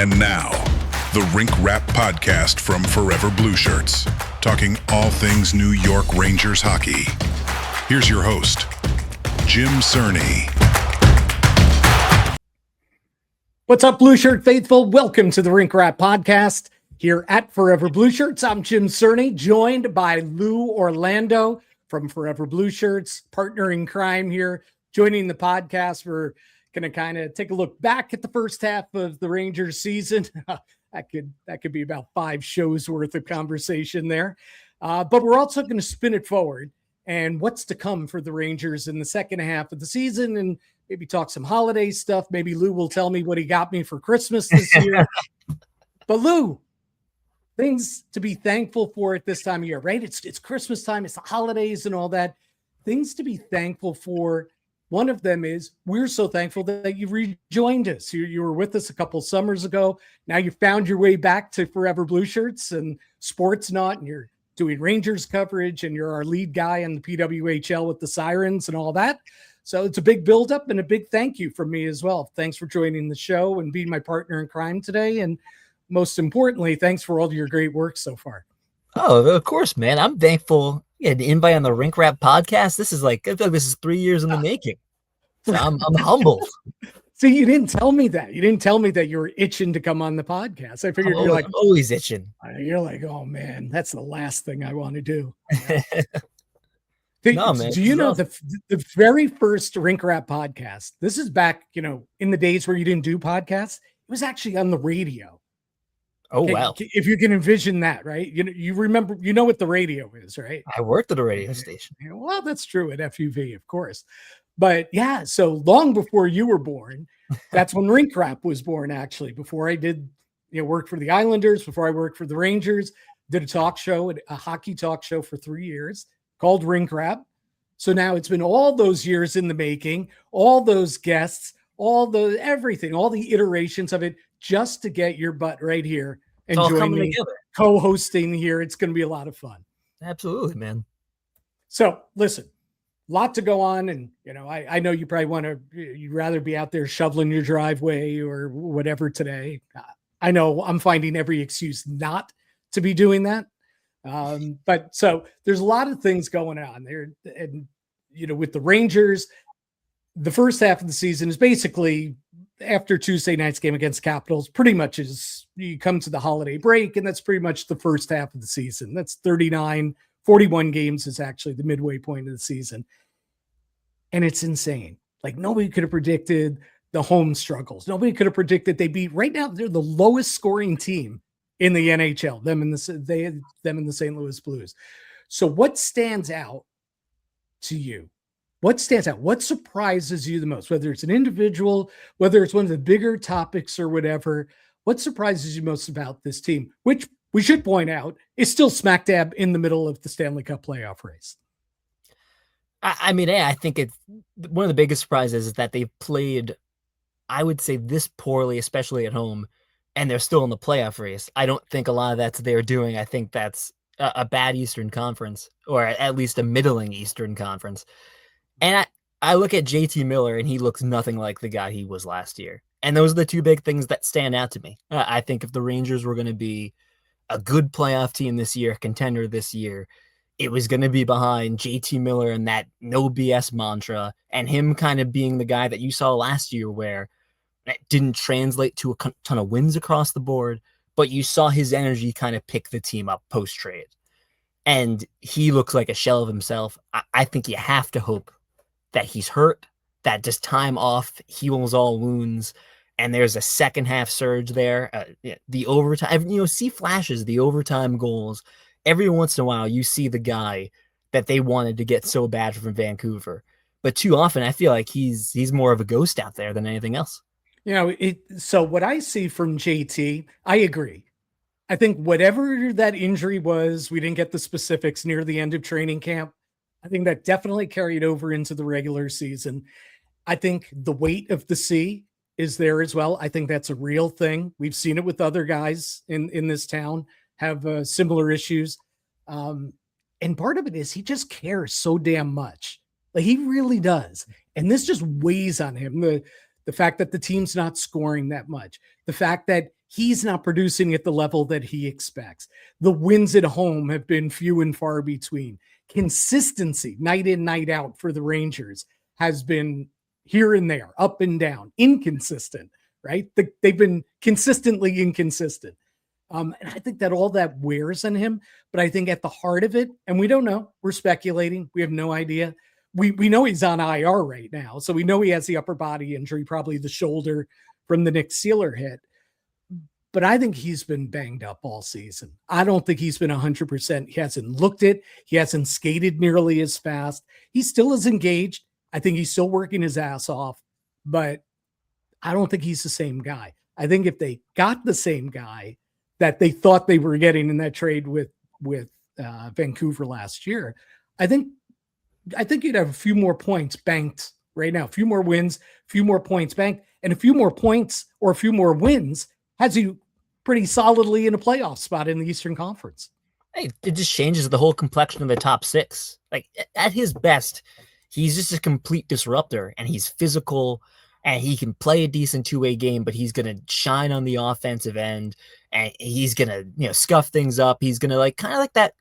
And now, the Rink Rap podcast from Forever Blueshirts, talking all things New York Rangers hockey. Here's your host, Jim Cerny. What's up, Blue Shirt faithful? Welcome to the Rink Rap podcast here at Forever Blueshirts. I'm Jim Cerny, joined by Lou Orlando from Forever Blueshirts, partner in crime here, joining the podcast. We're going to kind of take a look back at the first half of the Rangers season. That could be about 5 shows worth of conversation there. But we're also going to spin it forward and what's to come for the Rangers in the second half of the season, and maybe talk some holiday stuff. Maybe Lou will tell me what he got me for Christmas this year. But Lou, things to be thankful for at this time of year, right? It's Christmas time, it's the holidays and all that. Things to be thankful for. One of them is we're so thankful that you rejoined us. You were with us a couple summers ago. Now you found your way back to Forever Blueshirts and Sportsnaut, and you're doing Rangers coverage, and you're our lead guy on the PWHL with the Sirens and all that. So it's a big buildup and a big thank you from me as well. Thanks for joining the show and being my partner in crime today. And most importantly, thanks for all your great work so far. Oh, of course, man. I'm thankful. Yeah, the invite on the Rink Rap podcast. This is like, I feel like this is 3 years in the making. So I'm humbled. See, you didn't tell me that. You didn't tell me that you were itching to come on the podcast. I figured you're like always itching. You're like, oh man, that's the last thing I want to do. No, man. Do you know the very first Rink Rap podcast? This is back, in the days where you didn't do podcasts. It was actually on the radio. Oh, okay, wow. If you can envision that, right? You remember, what the radio is, right? I worked at a radio station. Well, that's true at FUV, of course. But yeah, so long before you were born, that's when Rink Rap was born, actually. Before I did, work for the Islanders, before I worked for the Rangers, did a hockey talk show for 3 years called Rink Rap. So now it's been all those years in the making, all those guests, everything, all the iterations of it, just to get your butt right here and join me co-hosting here. It's going to be a lot of fun. Absolutely, man. So listen, a lot to go on. And, I know you probably you'd rather be out there shoveling your driveway or whatever today. I know I'm finding every excuse not to be doing that. But so there's a lot of things going on there. And, with the Rangers, the first half of the season is basically after Tuesday night's game against Capitals, pretty much is you come to the holiday break, and that's pretty much the first half of the season. That's 41 games is actually the midway point of the season. And it's insane. Like, nobody could have predicted the home struggles. Nobody could have predicted right now, they're the lowest scoring team in the NHL, them in the St. Louis Blues. So what stands out to you? What stands out? What surprises you the most? Whether it's an individual, whether it's one of the bigger topics or whatever, what surprises you most about this team, which we should point out is still smack dab in the middle of the Stanley Cup playoff race? I mean, I think it's one of the biggest surprises is that they've played, I would say, this poorly, especially at home, and they're still in the playoff race. I don't think a lot of that's their doing. I think that's a bad Eastern Conference, or at least a middling Eastern Conference. And I look at JT Miller, and he looks nothing like the guy he was last year. And those are the two big things that stand out to me. I think if the Rangers were going to be a good playoff team this year, contender this year, it was going to be behind JT Miller and that no BS mantra, and him kind of being the guy that you saw last year where it didn't translate to a ton of wins across the board, but you saw his energy kind of pick the team up post-trade. And he looks like a shell of himself. I think you have to hope that he's hurt, that just time off heals all wounds, and there's a second half surge there. The overtime, see flashes, the overtime goals. Every once in a while, you see the guy that they wanted to get so bad from Vancouver. But too often, I feel like he's more of a ghost out there than anything else. So what I see from JT, I agree. I think whatever that injury was, we didn't get the specifics near the end of training camp. I think that definitely carried over into the regular season. I think the weight of the sea is there as well. I think that's a real thing. We've seen it with other guys in this town have similar issues. And part of it is he just cares so damn much. Like, he really does. And this just weighs on him. The fact that the team's not scoring that much, the fact that he's not producing at the level that he expects. The wins at home have been few and far between. Consistency, night in, night out for the Rangers has been here and there, up and down, inconsistent, right? They've been consistently inconsistent. And I think that all that wears on him. But I think at the heart of it, and we don't know, we're speculating, we have no idea. We know he's on IR right now. So we know he has the upper body injury, probably the shoulder from the Nick Seeler hit. But I think he's been banged up all season. I don't think he's been 100%. He hasn't looked it. He hasn't skated nearly as fast. He still is engaged. I think he's still working his ass off, but I don't think he's the same guy. I think if they got the same guy that they thought they were getting in that trade with Vancouver last year, I think you'd have a few more points banked right now, a few more wins, a few more points banked, and a few more points or a few more wins has you pretty solidly in a playoff spot in the Eastern Conference. Hey, it just changes the whole complexion of the top six. Like at his best, he's just a complete disruptor, and he's physical, and he can play a decent two-way game, but he's going to shine on the offensive end, and he's going to, scuff things up. He's going to kind of like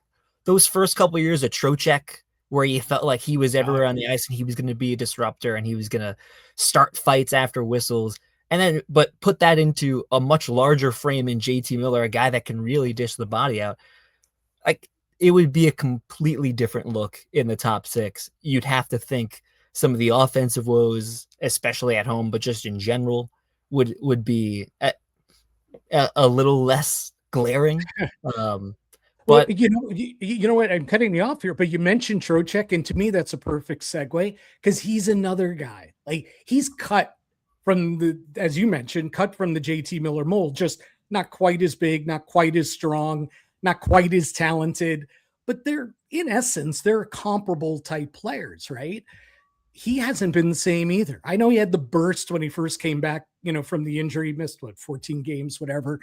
those first couple of years of Trocheck, where you felt like he was everywhere on the ice and he was going to be a disruptor and he was going to start fights after whistles. And then, but put that into a much larger frame in JT Miller, a guy that can really dish the body out. Like, it would be a completely different look in the top six. You'd have to think some of the offensive woes, especially at home, but just in general, would be a little less glaring. But you know what? I'm cutting you off here, but you mentioned Trocheck, and to me, that's a perfect segue because he's another guy. Like, he's cut from as you mentioned, cut from the JT Miller mold, just not quite as big, not quite as strong, not quite as talented, but they're comparable type players, right? He hasn't been the same either. I know he had the burst when he first came back, from the injury, missed 14 games, whatever,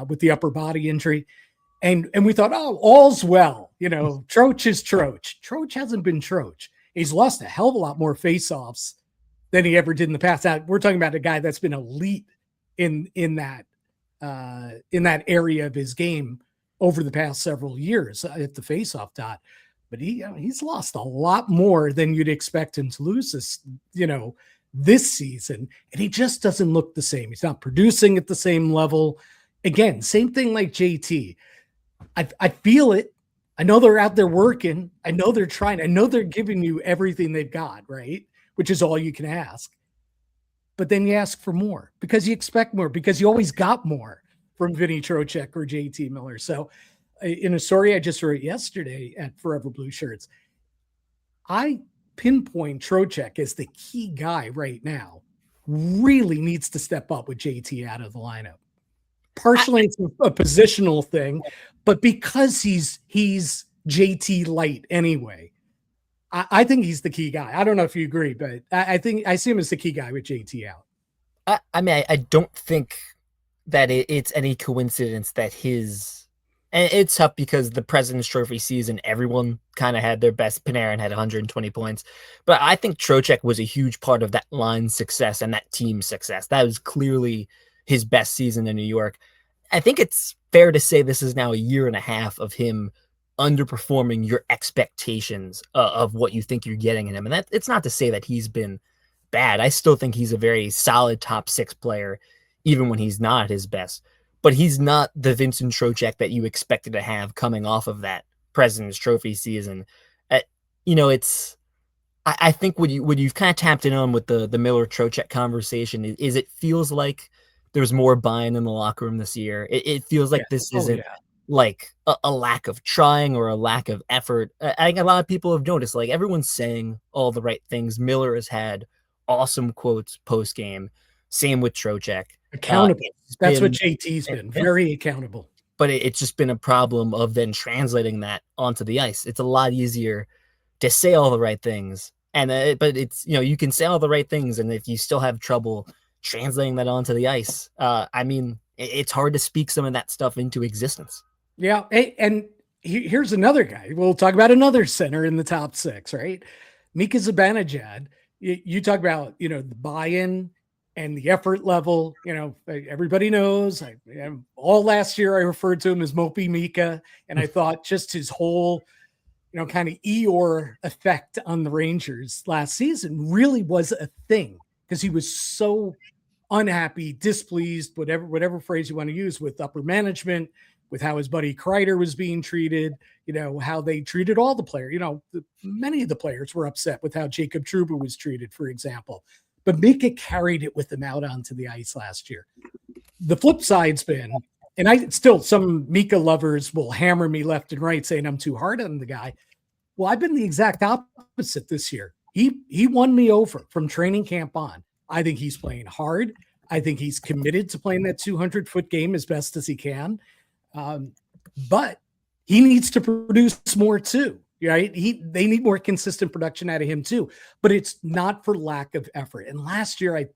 with the upper body injury. And we thought, oh, all's well. Troch is Troch. Troch hasn't been Troch. He's lost a hell of a lot more faceoffs than he ever did in the past. Now, we're talking about a guy that's been elite in that area of his game over the past several years at the faceoff dot. But he's lost a lot more than you'd expect him to lose this season. And he just doesn't look the same. He's not producing at the same level. Again, same thing like JT. I feel it. I know they're out there working. I know they're trying. I know they're giving you everything they've got, right? Which is all you can ask. But then you ask for more because you expect more, because you always got more from Vinny Trocheck or JT Miller. So in a story I just wrote yesterday at Forever Blueshirts, I pinpoint Trocheck as the key guy right now. Really needs to step up with JT out of the lineup. Partially it's a positional thing, but because he's JT light anyway, I think he's the key guy. I don't know if you agree, but I think I see him as the key guy with JT out. I don't think that it's any coincidence that and it's tough because the President's Trophy season, everyone kind of had their best. Panarin had 120 points, but I think Trocheck was a huge part of that line's success and that team's success. That was clearly his best season in New York. I think it's fair to say this is now a year and a half of him underperforming your expectations of what you think you're getting in him. And it's not to say that he's been bad. I still think he's a very solid top six player, even when he's not at his best. But he's not the Vincent Trocheck that you expected to have coming off of that President's Trophy season. I think what you've kind of tapped in on with the Miller Trocheck conversation is it feels like there's more buy-in in the locker room this year. It feels like this isn't like a lack of trying or a lack of effort. I think a lot of people have noticed, like, everyone's saying all the right things. Miller has had awesome quotes post-game. Same with Trocheck. Accountable. That's what JT's been. Very accountable. But it's just been a problem of then translating that onto the ice. It's a lot easier to say all the right things. But it's, you can say all the right things, and if you still have trouble translating that onto the ice, it's hard to speak some of that stuff into existence. Yeah. And here's another guy. We'll talk about another center in the top six, right? Mika Zibanejad. You talk about, the buy-in. and the effort level, everybody knows. All last year I referred to him as Mopey Mika, and I thought just his whole, kind of Eeyore effect on the Rangers last season really was a thing because he was so unhappy, displeased, whatever phrase you want to use, with upper management, with how his buddy Kreider was being treated, how they treated all the players. Many of the players were upset with how Jacob Trouba was treated, for example. But Mika carried it with him out onto the ice last year. The flip side's been, and some Mika lovers will hammer me left and right saying I'm too hard on the guy. Well, I've been the exact opposite this year. He won me over from training camp on. I think he's playing hard. I think he's committed to playing that 200-foot game as best as he can. But he needs to produce more too. Right? They need more consistent production out of him too, but it's not for lack of effort. And last year,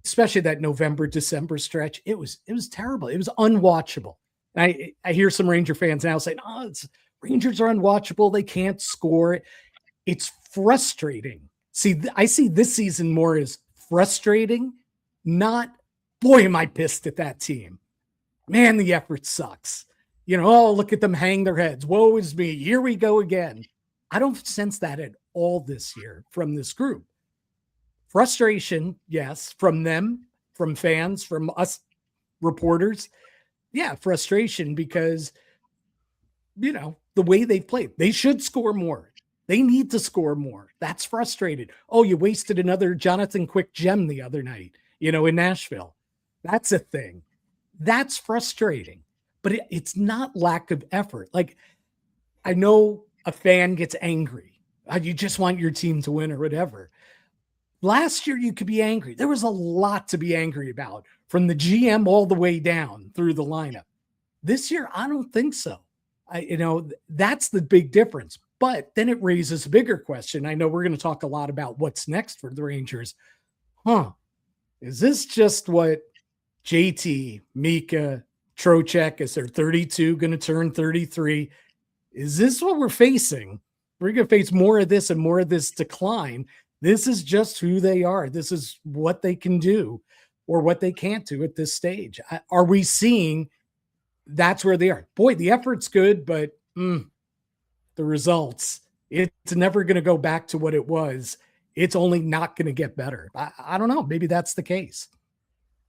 especially that November, December stretch, it was terrible. It was unwatchable. And I hear some Ranger fans now saying, Rangers are unwatchable. They can't score. It's frustrating. See, I see this season more as frustrating, not, boy, am I pissed at that team. Man, the effort sucks. Look at them hang their heads. Woe is me. Here we go again. I don't sense that at all this year from this group. Frustration, yes, from them, from fans, from us reporters. Yeah, frustration because, the way they've played. They should score more. They need to score more. That's frustrated. Oh, you wasted another Jonathan Quick gem the other night, in Nashville. That's a thing. That's frustrating. But it's not lack of effort. Like, I know a fan gets angry. You just want your team to win or whatever. Last year, you could be angry. There was a lot to be angry about from the GM all the way down through the lineup. This year, I don't think so. That's the big difference. But then it raises a bigger question. I know we're going to talk a lot about what's next for the Rangers. Is this just what JT, Mika, Trocheck, as they're 32, going to turn 33? Is this what we're facing? We're going to face more of this and more of this decline. This is just who they are. This is what they can do or what they can't do at this stage. Are we seeing that's where they are? Boy, the effort's good, but the results, it's never going to go back to what it was. It's only not going to get better. I don't know. Maybe that's the case.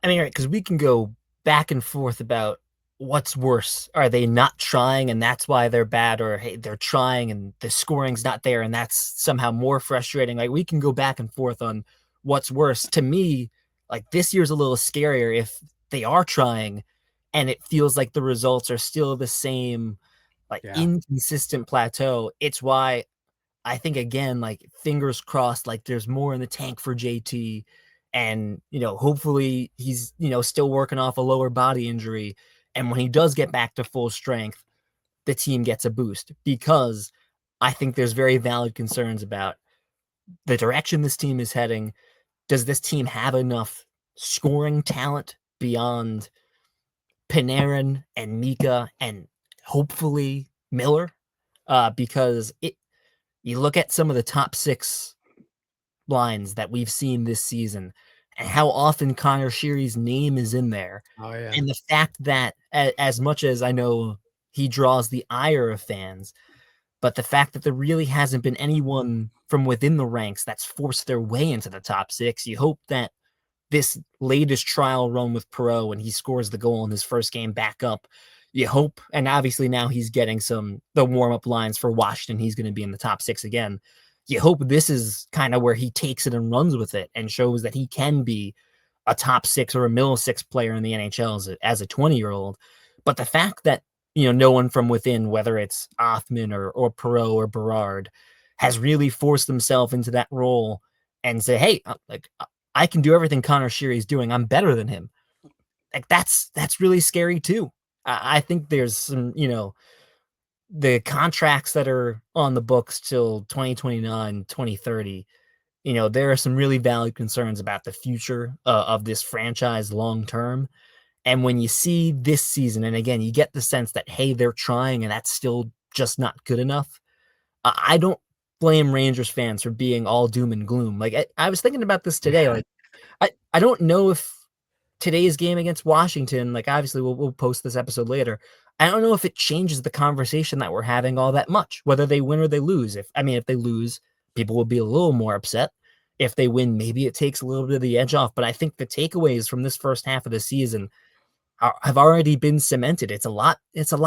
I mean, right, because we can go back and forth about what's worse. Are they not trying and that's why they're bad? Or, hey, they're trying and the scoring's not there and that's somehow more frustrating. Like, we can go back and forth on what's worse. To me, like, this year's a little scarier if they are trying and it feels like the results are still the same, inconsistent plateau. It's why I think, again, like, fingers crossed, like, there's more in the tank for JT. And, hopefully he's, still working off a lower body injury. And when he does get back to full strength, the team gets a boost, because I think there's very valid concerns about the direction this team is heading. Does this team have enough scoring talent beyond Panarin and Mika and hopefully Miller? Because you look at some of the top six lines that we've seen this season and how often Connor Sheary's name is in there. Oh, yeah. And the fact that, as much as I know he draws the ire of fans, but the fact that there really hasn't been anyone from within the ranks that's forced their way into the top six, you hope that this latest trial run with Perreault, when he scores the goal in his first game back up, you hope, and obviously now he's getting the warm-up lines for Washington, he's going to be in the top six again. You hope this is kind of where he takes it and runs with it and shows that he can be a top six or a middle six player in the NHL as a 20-year-old. But the fact that, no one from within, whether it's Othman or Perreault or Berard, has really forced himself into that role and say, hey, I can do everything Connor Sheary's doing. I'm better than him. Like, that's really scary too. I think there's some, the contracts that are on the books till 2029, 2030, there are some really valid concerns about the future of this franchise long-term. And when you see this season, and again, you get the sense that, hey, they're trying and that's still just not good enough. I don't blame Rangers fans for being all doom and gloom. Like, I was thinking about this today. Like, I don't know if today's game against Washington, like obviously we'll post this episode later. I don't know if it changes the conversation that we're having all that much, whether they win or they lose. If they lose, people will be a little more upset. If they win, maybe it takes a little bit of the edge off. But I think the takeaways from this first half of the season have already been cemented. It's a lot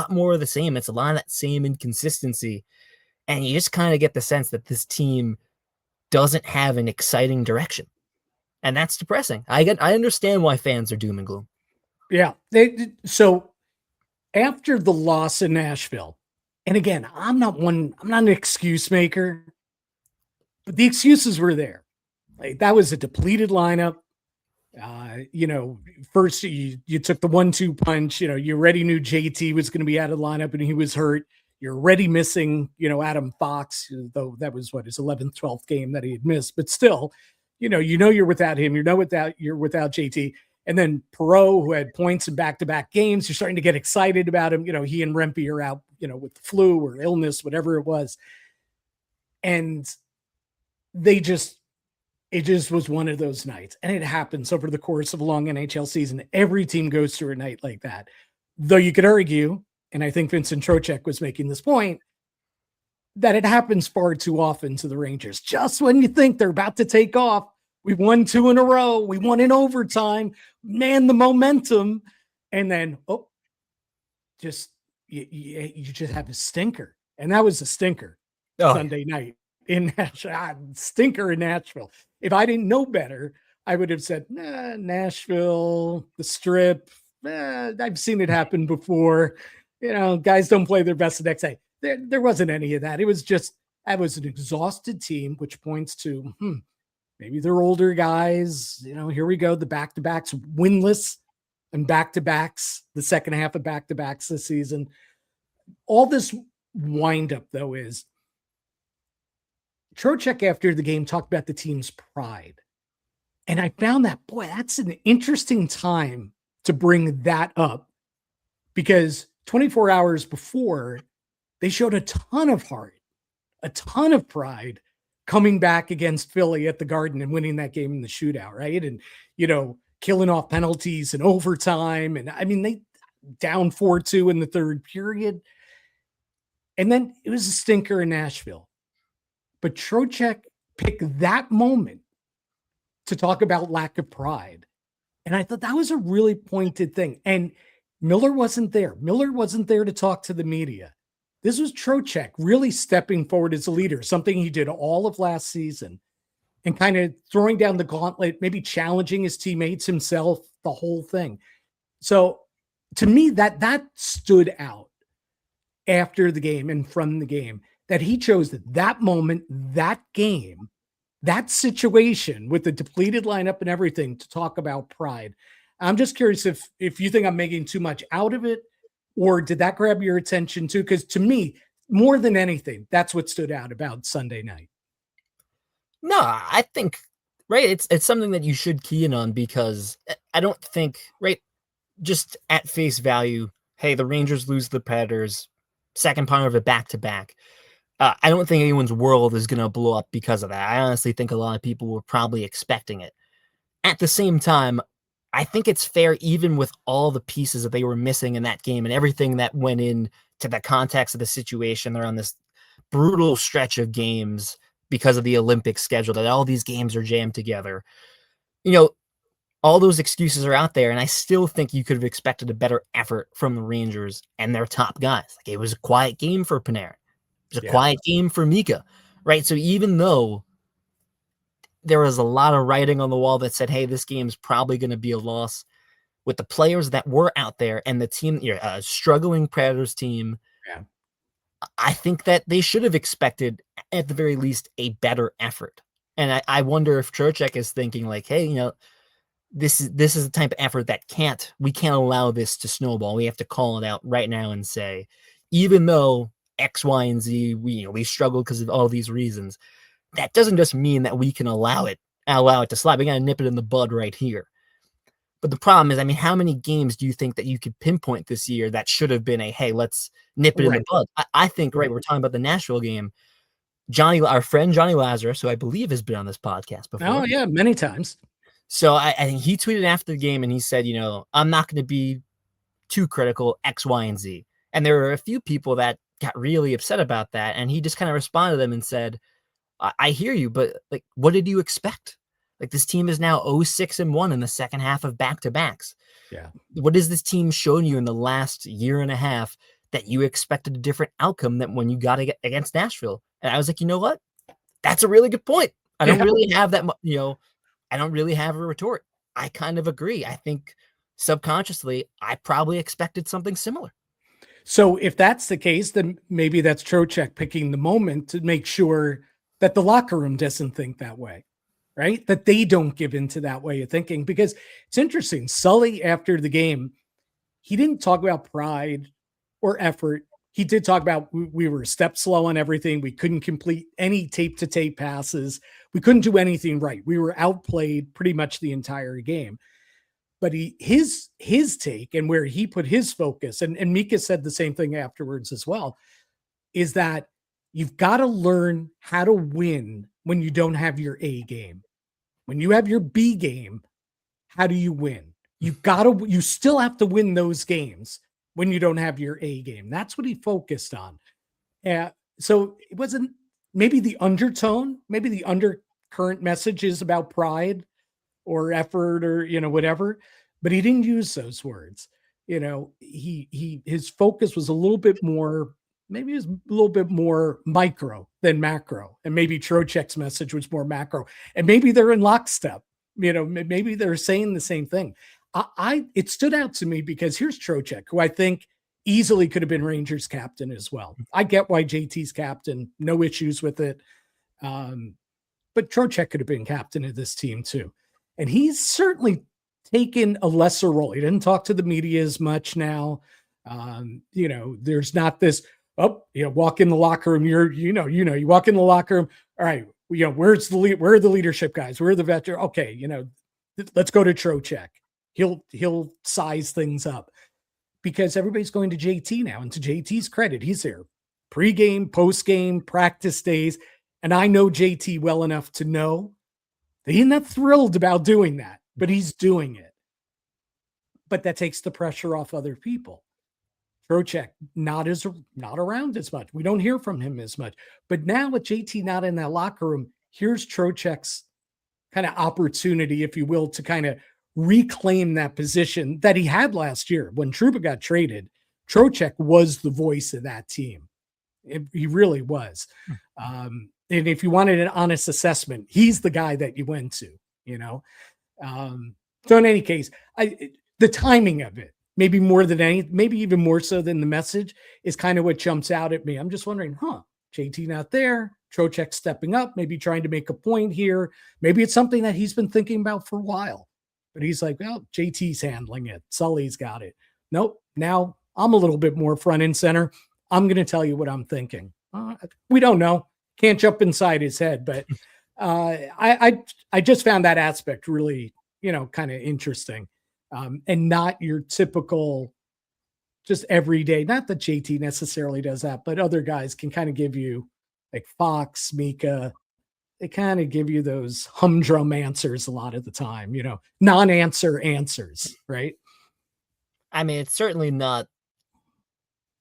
more of the same. It's a lot of that same inconsistency. And you just kind of get the sense that this team doesn't have an exciting direction. And that's depressing. I understand why fans are doom and gloom. Yeah. So after the loss in Nashville, and again, I'm not an excuse maker, but the excuses were there. Like, that was a depleted lineup. First you took the 1-2 punch. You already knew JT was going to be out of the lineup and he was hurt. You're already missing, Adam Fox, though that was his 11th, 12th game that he had missed. But still, you're without him. You're without JT. And then Perreault, who had points in back-to-back games, you're starting to get excited about him. He and Rempe are out, with the flu or illness, whatever it was. And it just was one of those nights. And it happens over the course of a long NHL season. Every team goes through a night like that. Though you could argue, and I think Vincent Trocheck was making this point, that it happens far too often to the Rangers. Just when you think they're about to take off, we've won 2 in a row. We won in overtime. Man, the momentum. And then, you just have a stinker. And that was a stinker Sunday night in Nashville. Stinker in Nashville. If I didn't know better, I would have said, Nashville, the Strip. I've seen it happen before. Guys don't play their best the next day. There wasn't any of that. It was just, I was an exhausted team, which points to, maybe they're older guys. Here we go. The back-to-backs winless and back-to-backs, the second half of back-to-backs this season. All this wind-up, though, is Trocheck after the game talked about the team's pride. And I found that, that's an interesting time to bring that up, because 24 hours before, they showed a ton of heart, a ton of pride coming back against Philly at the Garden and winning that game in the shootout, right? And, killing off penalties in overtime. And they down 4-2 in the third period. And then it was a stinker in Nashville. But Trocheck picked that moment to talk about lack of pride. And I thought that was a really pointed thing. And Miller wasn't there. Miller wasn't there to talk to the media. This was Trocheck really stepping forward as a leader, something he did all of last season, and kind of throwing down the gauntlet, maybe challenging his teammates, himself, the whole thing. So to me, that stood out after the game and from the game, that he chose that moment, that game, that situation with the depleted lineup and everything to talk about pride. I'm just curious if you think I'm making too much out of it, or did that grab your attention too? Because to me, more than anything, that's what stood out about Sunday night. No, I think, right, it's something that you should key in on, because I don't think, right, just at face value, hey, the Rangers lose the Predators, second part of a back-to-back. I don't think anyone's world is going to blow up because of that. I honestly think a lot of people were probably expecting it. At the same time, I think it's fair, even with all the pieces that they were missing in that game and everything that went into the context of the situation. They're on this brutal stretch of games because of the Olympic schedule, that all these games are jammed together. All those excuses are out there, and I still think you could have expected a better effort from the Rangers and their top guys. Like, it was a quiet game for Panarin. It was a quiet game for Mika, right? So even though there was a lot of writing on the wall that said, hey, this game's probably going to be a loss, with the players that were out there and the team, a struggling Predators team, I think that they should have expected, at the very least, a better effort. And I wonder if Trocheck is thinking like, hey, this is the type of effort that we can't allow this to snowball. We have to call it out right now and say, even though X, Y, and Z, we struggle because of all these reasons, that doesn't just mean that we can allow it to slide. We got to nip it in the bud right here. But the problem is, how many games do you think that you could pinpoint this year that should have been hey, let's nip it in the bud? I think, we're talking about the Nashville game. Our friend Johnny Lazarus, who I believe has been on this podcast before. Oh, yeah, many times. So I think he tweeted after the game and he said, I'm not going to be too critical, X, Y, and Z. And there were a few people that got really upset about that. And he just kind of responded to them and said, I hear you, but like, what did you expect? Like, this team is now 0-6-1 in the second half of back-to-backs. Yeah. What has this team shown you in the last year and a half that you expected a different outcome than when you got against Nashville? And I was like, you know what? That's a really good point. I don't really have that, I don't really have a retort. I kind of agree. I think subconsciously, I probably expected something similar. So if that's the case, then maybe that's Trocheck picking the moment to make sure that the locker room doesn't think that way, right? That they don't give into that way of thinking. Because it's interesting. Sully, after the game, he didn't talk about pride or effort. He did talk about we were a step slow on everything. We couldn't complete any tape-to-tape passes. We couldn't do anything right. We were outplayed pretty much the entire game. But his take and where he put his focus, and Mika said the same thing afterwards as well, is that you've got to learn how to win when you don't have your A game. When you have your B game, how do you win? You still have to win those games when you don't have your A game. That's what he focused on. So it wasn't maybe the undertone, maybe the undercurrent message is about pride or effort or, whatever, but he didn't use those words. His focus was a little bit more, maybe it was a little bit more micro than macro. And maybe Trocheck's message was more macro, and maybe they're in lockstep. Maybe they're saying the same thing. It stood out to me because here's Trocheck, who I think easily could have been Rangers captain as well. I get why JT's captain, no issues with it. But Trocheck could have been captain of this team too. And he's certainly taken a lesser role. He didn't talk to the media as much now. There's not this, walk in the locker room. You walk in the locker room. All right. Where are the leadership guys? Where are the veterans? Okay. Let's go to Trocheck. He'll size things up because everybody's going to JT now. And to JT's credit, he's there pre-game, post-game, practice days. And I know JT well enough to know that he's not thrilled about doing that, but he's doing it. But that takes the pressure off other people. Trocheck not around as much. We don't hear from him as much. But now with JT not in that locker room, here's Trocheck's kind of opportunity, if you will, to kind of reclaim that position that he had last year. When Trouba got traded, Trocheck was the voice of that team. He really was. And if you wanted an honest assessment, he's the guy that you went to, So in any case, the timing of it, maybe even more so than the message, is kind of what jumps out at me. I'm just wondering, JT not there, Trocheck stepping up, maybe trying to make a point here. Maybe it's something that he's been thinking about for a while, but he's like, well, JT's handling it. Sully's got it. Nope. Now I'm a little bit more front and center. I'm going to tell you what I'm thinking. We don't know. Can't jump inside his head, but I just found that aspect really, kind of interesting. And not your typical, just everyday, not that JT necessarily does that, but other guys can kind of give you, like Fox, Mika, they kind of give you those humdrum answers a lot of the time, non-answer answers, right? I mean, it's certainly not,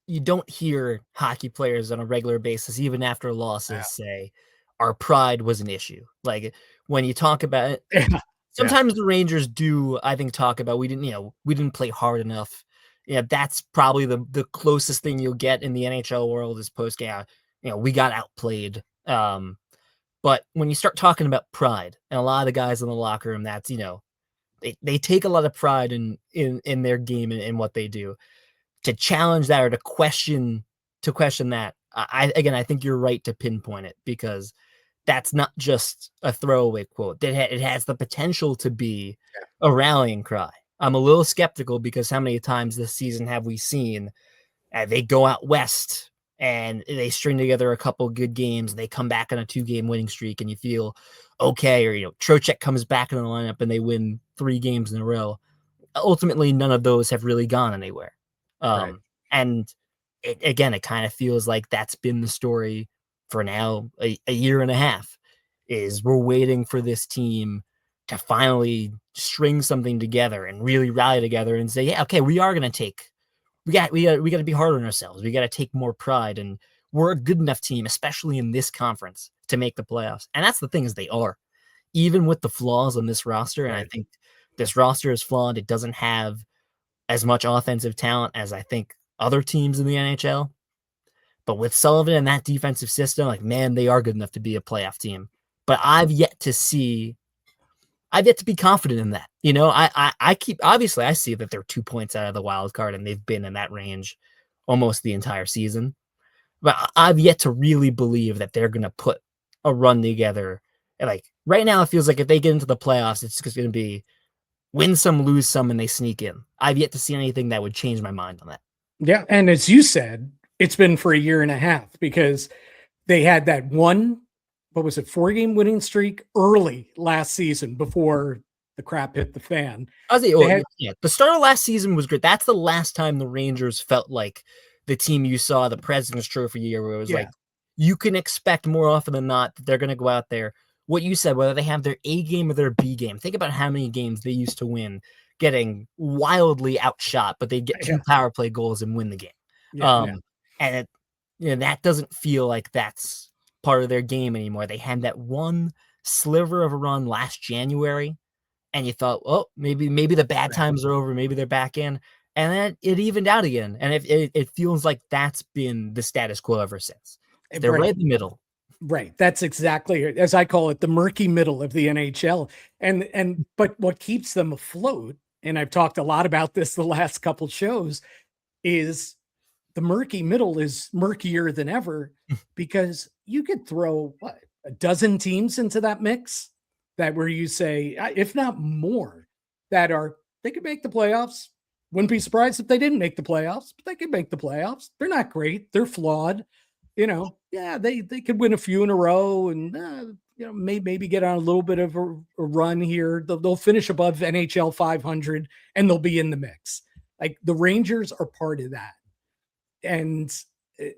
you don't hear hockey players on a regular basis, even after losses, say our pride was an issue. Like when you talk about it, sometimes the Rangers do, I think, talk about we didn't play hard enough. Yeah, that's probably the closest thing you'll get in the NHL world is post game. We got outplayed. But when you start talking about pride, and a lot of the guys in the locker room, that's they take a lot of pride in their game and what they do. To challenge that or to question that, I think you're right to pinpoint it, because that's not just a throwaway quote. It has the potential to be a rallying cry. I'm a little skeptical because how many times this season have we seen they go out west and they string together a couple good games and they come back on a 2-game winning streak and you feel okay, or Trocheck comes back in the lineup and they win 3 games in a row. Ultimately, none of those have really gone anywhere. Right. And it kind of feels like that's been the story for now a year and a half, is we're waiting for this team to finally string something together and really rally together and say, yeah, okay, we are going to we got to be hard on ourselves. We got to take more pride, and we're a good enough team, especially in this conference, to make the playoffs. And that's the thing, is they are, even with the flaws on this roster. And I think this roster is flawed. It doesn't have as much offensive talent as I think other teams in the NHL. But with Sullivan and that defensive system, like, man, they are good enough to be a playoff team. But I've yet to be confident in that. I see that they're 2 points out of the wild card, and they've been in that range almost the entire season. But I've yet to really believe that they're going to put a run together. And like right now, it feels like if they get into the playoffs, it's just going to be win some, lose some, and they sneak in. I've yet to see anything that would change my mind on that. Yeah. And as you said, it's been for a year and a half, because they had that 4-game winning streak early last season before the crap hit the fan. The start of last season was great. That's the last time the Rangers felt like the team you saw the President's Trophy year, where it was like, you can expect more often than not that they're going to go out there. What you said, whether they have their A game or their B game, think about how many games they used to win getting wildly outshot, but they'd get 2 power play goals and win the game. And that doesn't feel like that's part of their game anymore. They had that one sliver of a run last January, and you thought, oh, maybe the bad times are over, maybe they're back in, and then it evened out again. And it feels like that's been the status quo ever since. They're right in the middle. Right. That's exactly, as I call it, the murky middle of the NHL. But what keeps them afloat, and I've talked a lot about this the last couple shows, is the murky middle is murkier than ever, because you could throw a dozen teams into that mix, that where you say, if not more, they could make the playoffs. Wouldn't be surprised if they didn't make the playoffs, but they could make the playoffs. They're not great. They're flawed. They could win a few in a row, and maybe get on a little bit of a run here. They'll finish above NHL 500, and they'll be in the mix. Like, the Rangers are part of that. And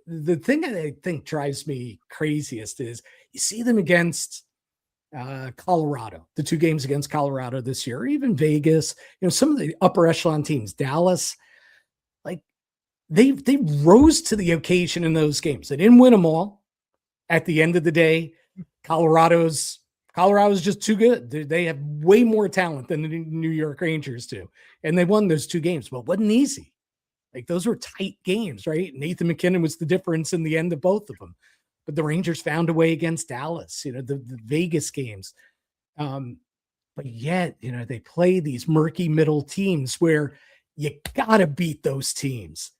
the thing that I think drives me craziest is you see them against Colorado, the 2 games against Colorado this year, or even Vegas, some of the upper echelon teams, Dallas, like they rose to the occasion in those games. They didn't win them all. At the end of the day, Colorado's just too good. They have way more talent than the New York Rangers do. And they won those 2 games, but it wasn't easy. Like, those were tight games, right? Nathan McKinnon was the difference in the end of both of them. But the Rangers found a way against Dallas, the Vegas games. But yet, they play these murky middle teams where you got to beat those teams,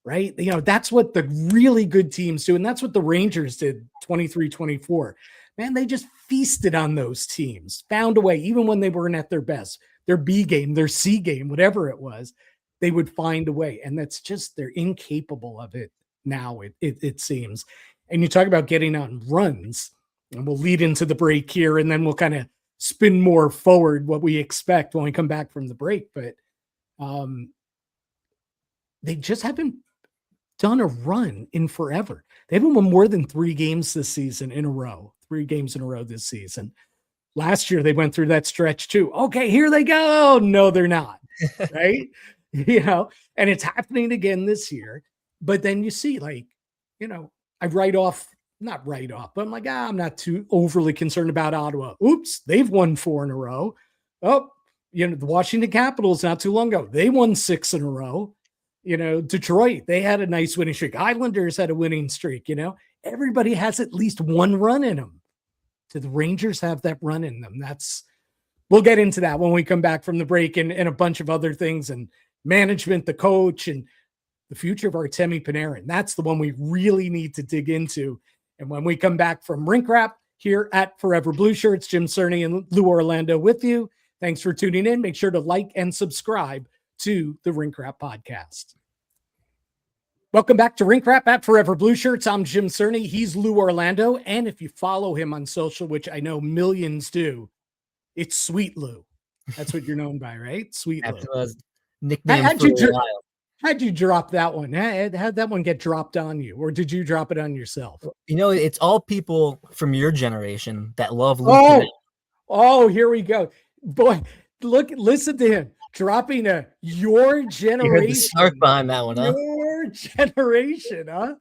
right? That's what the really good teams do. And that's what the Rangers did 23-24. Man, they just feasted on those teams, found a way, even when they weren't at their best, their B game, their C game, whatever it was, they would find a way. And that's just, they're incapable of it now, it seems. And you talk about getting on runs, and we'll lead into the break here, and then we'll kind of spin more forward what we expect when we come back from the break. But they just haven't done a run in forever. They haven't won more than 3 games this season in a row, 3 games in a row this season. Last year, they went through that stretch too. Okay, here they go. No, they're not. Right? And it's happening again this year. But then you see, like, I not write off, but I'm like, I'm not too overly concerned about Ottawa. Oops, they've won 4 in a row. Oh, the Washington Capitals not too long ago, they won 6 in a row. Detroit, they had a nice winning streak. Islanders had a winning streak. Everybody has at least one run in them. Do the Rangers have that run in them? We'll get into that when we come back from the break, and a bunch of other things, and management, the coach, and the future of Artemi Panarin. That's the one we really need to dig into. And when we come back from Rink Rap here at Forever Blueshirts, Jim Cerny and Lou Orlando with you. Thanks for tuning in. Make sure to like and subscribe to the Rink Rap podcast. Welcome back to Rink Rap at Forever Blueshirts. I'm Jim Cerny. He's Lou Orlando. And if you follow him on social, which I know millions do, it's Sweet Lou. That's what you're known by, right? Sweet Lou. That's nickname for a while. How'd you drop that one? How'd that one get dropped on you? Or did you drop it on yourself? It's all people from your generation that love Lou. Oh, here we go. Boy, listen to him dropping your You heard the generation. snark behind that one, huh? Your generation, huh?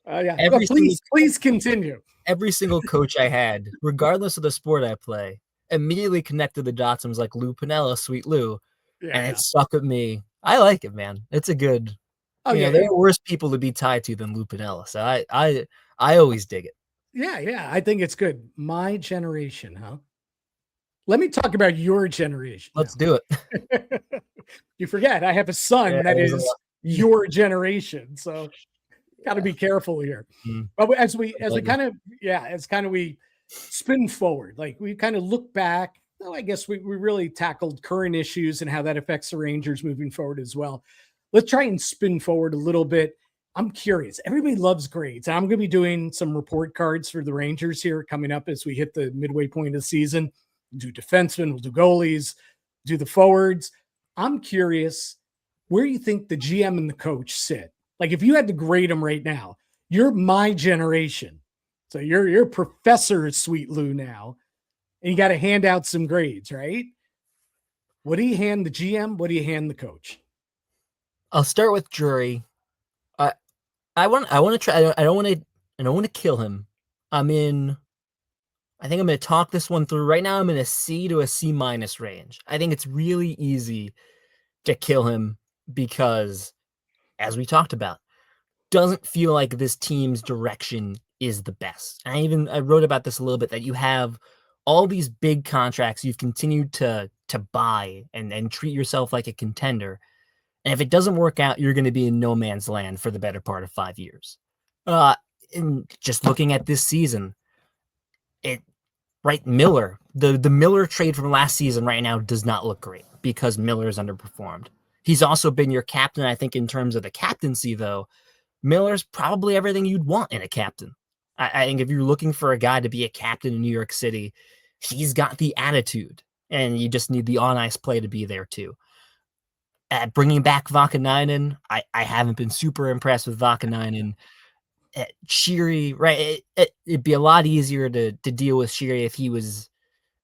Yeah. Every Please continue. Every single coach I had, regardless of the sport I play, immediately connected the dots and was like, Lou Piniella, sweet Lou. And it stuck with me. I like it, man. It's a good, there are worse people to be tied to than Lou Piniella. So I always dig it. Yeah. I think it's good. My generation, huh? Let me talk about your generation. Let's do it. You forget, I have a son that is your generation. So got to be careful here. But as we spin forward, like we kind of look back, well, I guess we really tackled current issues and how that affects the Rangers moving forward as well. Let's try and spin forward a little bit. I'm curious. Everybody loves grades. I'm going to be doing some report cards for the Rangers here coming up as we hit the midway point of the season. We'll do defensemen, we'll do goalies, do the forwards. I'm curious where you think the GM and the coach sit. Like if you had to grade them right now, you're my generation. So you're Professor Sweet Lou now, and you got to hand out some grades, right? What do you hand the GM? What do you hand the coach? I'll start with Drury. I want to try. I don't want to kill him. I think I'm going to talk this one through. Right now, I'm in a C to a C- range. I think it's really easy to kill him because, as we talked about, doesn't feel like this team's direction is the best. I wrote about this a little bit, that you have all these big contracts you've continued to buy and treat yourself like a contender. And if it doesn't work out, you're going to be in no man's land for the better part of 5 years. And just looking at this season, Miller, the Miller trade from last season right now does not look great because Miller's underperformed. He's also been your captain. I think in terms of the captaincy, though, Miller's probably everything you'd want in a captain. I think if you're looking for a guy to be a captain in New York City, he's got the attitude, and you just need the on-ice play to be there too. Bringing back Vakanainen, I haven't been super impressed with Vakanainen. Sheary, right? It'd be a lot easier to deal with Sheary if he was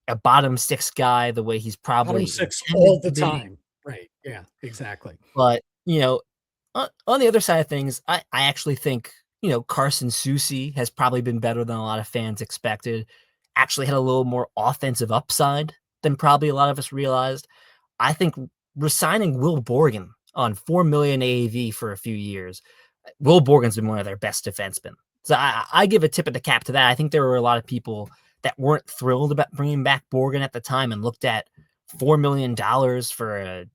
a bottom six guy, the way he's probably bottom six all the time. Right. Yeah, exactly. But, on the other side of things, I actually think, Carson Soucy has probably been better than a lot of fans expected. Actually had a little more offensive upside than probably a lot of us realized. I think resigning Will Borgen on $4 million AAV for a few years, Will Borgen's been one of their best defensemen. So I give a tip of the cap to that. I think there were a lot of people that weren't thrilled about bringing back Borgen at the time and looked at $4 million for a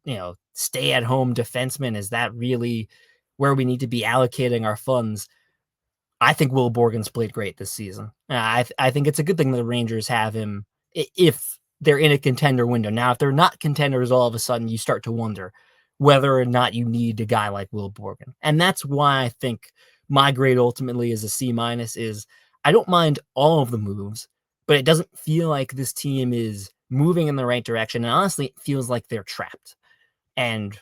stay-at-home defenseman. Is that really where we need to be allocating our funds? I think Will Borgen's played great this season. I think it's a good thing the Rangers have him if they're in a contender window. Now, if they're not contenders, all of a sudden you start to wonder whether or not you need a guy like Will Borgen. And that's why I think my grade ultimately is a C-. Is I don't mind all of the moves, but it doesn't feel like this team is moving in the right direction. And honestly, it feels like they're trapped. And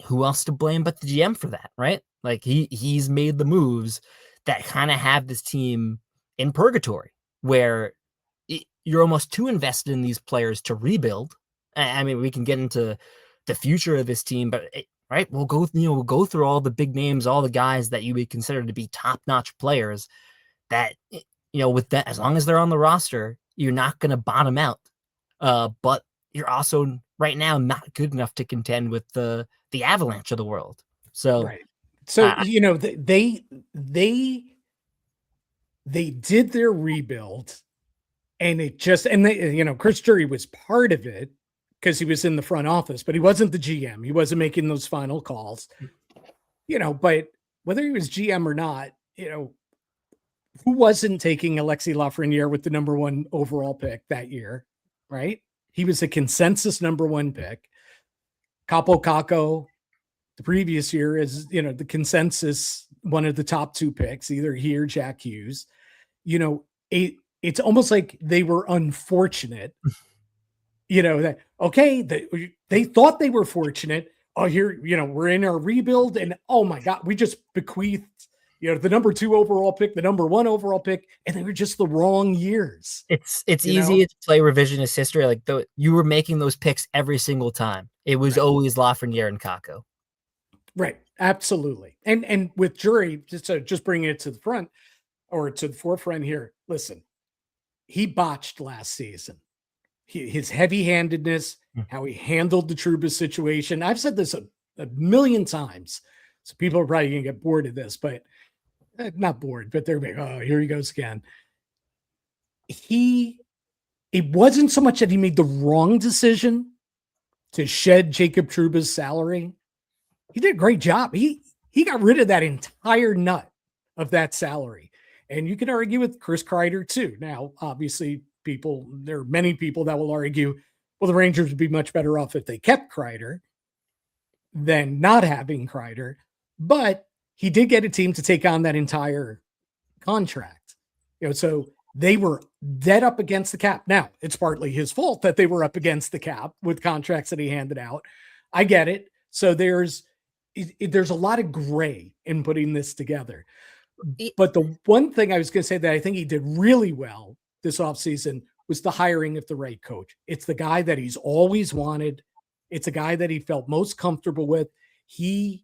who else to blame but the GM for that, right? Like he's made the moves that kind of have this team in purgatory, where you're almost too invested in these players to rebuild. I mean, we can get into the future of this team, but we'll go through all the big names, all the guys that you would consider to be top-notch players that, with that, as long as they're on the roster, you're not going to bottom out. But you're also right now not good enough to contend with the Avalanche of the world. So, right. So, they did their rebuild, and Chris Drury was part of it because he was in the front office, but he wasn't the GM. He wasn't making those final calls, but whether he was GM or not, who wasn't taking Alexis Lafreniere with the number 1 overall pick that year, right? He was a consensus number 1 pick. Capo Caco, the previous year, is, the consensus one of the top 2 picks, either he or Jack Hughes. It's almost like they were unfortunate, that, okay, they thought they were fortunate. Oh, here, we're in our rebuild, and oh my God, we just bequeathed, the number 2 overall pick, the number 1 overall pick, and they were just the wrong years. It's easy to play revisionist history. Like you were making those picks every single time. It was always Lafreniere and Kakko. Right. Absolutely. And with Drury, just bringing it to the front or to the forefront here, listen, he botched last season. His heavy-handedness, how he handled the Trouba situation. I've said this a million times, so people are probably going to get bored of this, but not bored, but they're like, oh, here he goes again. It wasn't so much that he made the wrong decision to shed Jacob Trouba's salary. He did a great job. He got rid of that entire nut of that salary. And you can argue with Chris Kreider too. Now, obviously, there are many people that will argue, well, the Rangers would be much better off if they kept Kreider than not having Kreider. But he did get a team to take on that entire contract. So they were dead up against the cap. Now, it's partly his fault that they were up against the cap with contracts that he handed out. I get it. So there's a lot of gray in putting this together. But the one thing I was going to say that I think he did really well this offseason was the hiring of the right coach. It's the guy that he's always wanted. It's a guy that he felt most comfortable with. He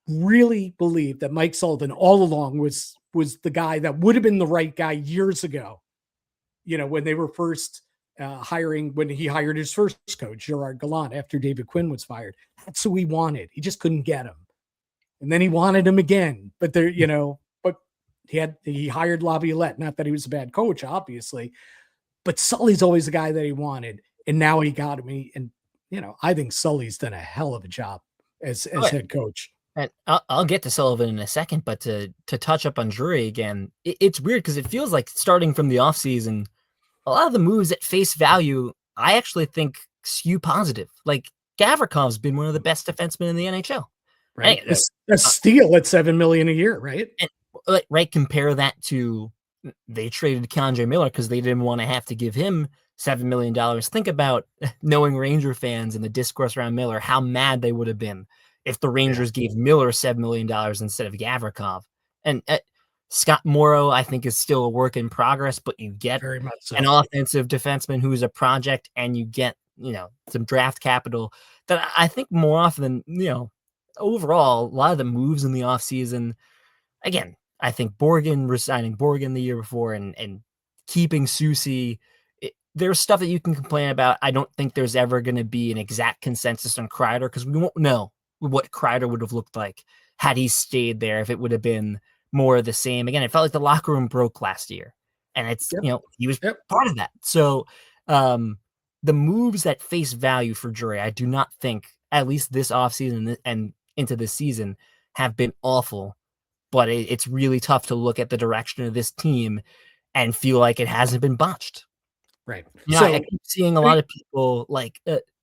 really believed that Mike Sullivan all along was the guy that would have been the right guy years ago, when they were first when he hired his first coach, Gerard Gallant, after David Quinn was fired. That's who he wanted. He just couldn't get him. And then he wanted him again, but but he hired Laviolette. Not that he was a bad coach, obviously, but Sully's always the guy that he wanted. And now he got me. And, I think Sully's done a hell of a job as head coach. And I'll get to Sullivan in a second, but to touch up on Drury again, it's weird because it feels like starting from the offseason, a lot of the moves at face value, I actually think skew positive. Like Gavrikov's been one of the best defensemen in the NHL. Right. A steal at $7 million a year, right? And, right. Compare that to they traded K'Andre Miller because they didn't want to have to give him $7 million. Think about knowing Ranger fans and the discourse around Miller, how mad they would have been if the Rangers gave Miller $7 million instead of Gavrikov. And Scott Morrow, I think, is still a work in progress, but you get very much so. An offensive defenseman who's a project, and you get, some draft capital that I think more often than, overall, a lot of the moves in the offseason, again, I think resigning Borgen the year before and keeping Soucy, there's stuff that you can complain about. I don't think there's ever going to be an exact consensus on Kreider because we won't know what Kreider would have looked like had he stayed there, if it would have been more of the same. Again, it felt like the locker room broke last year, and it's, he was part of that. So the moves at face value for Drury, I do not think, at least this offseason and into this season, have been awful, but it's really tough to look at the direction of this team and feel like it hasn't been botched. Right. So I keep seeing a lot of people like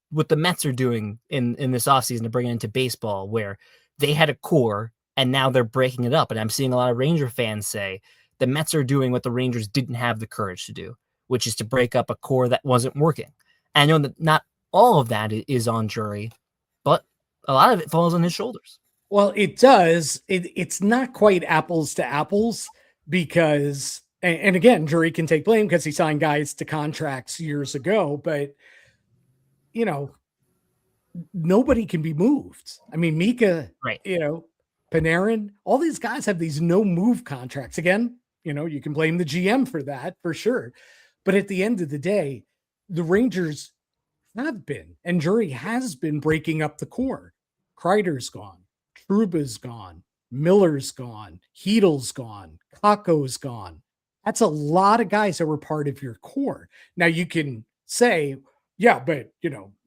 what the Mets are doing in this offseason to bring it into baseball, where they had a core and now they're breaking it up. And I'm seeing a lot of Ranger fans say the Mets are doing what the Rangers didn't have the courage to do, which is to break up a core that wasn't working. I know that not all of that is on Drury, but a lot of it falls on his shoulders. Well, it does. It's not quite apples to apples because, and again, Drury can take blame because he signed guys to contracts years ago, but nobody can be moved. I mean, Mika, right. Panarin, all these guys have these no move contracts. Again, you can blame the GM for that for sure. But at the end of the day, the Rangers have been, and Drury has been breaking up the core. Kreider's gone. Trouba's gone. Miller's gone. Heedle's gone. Kakko's gone. That's a lot of guys that were part of your core. Now you can say, yeah, but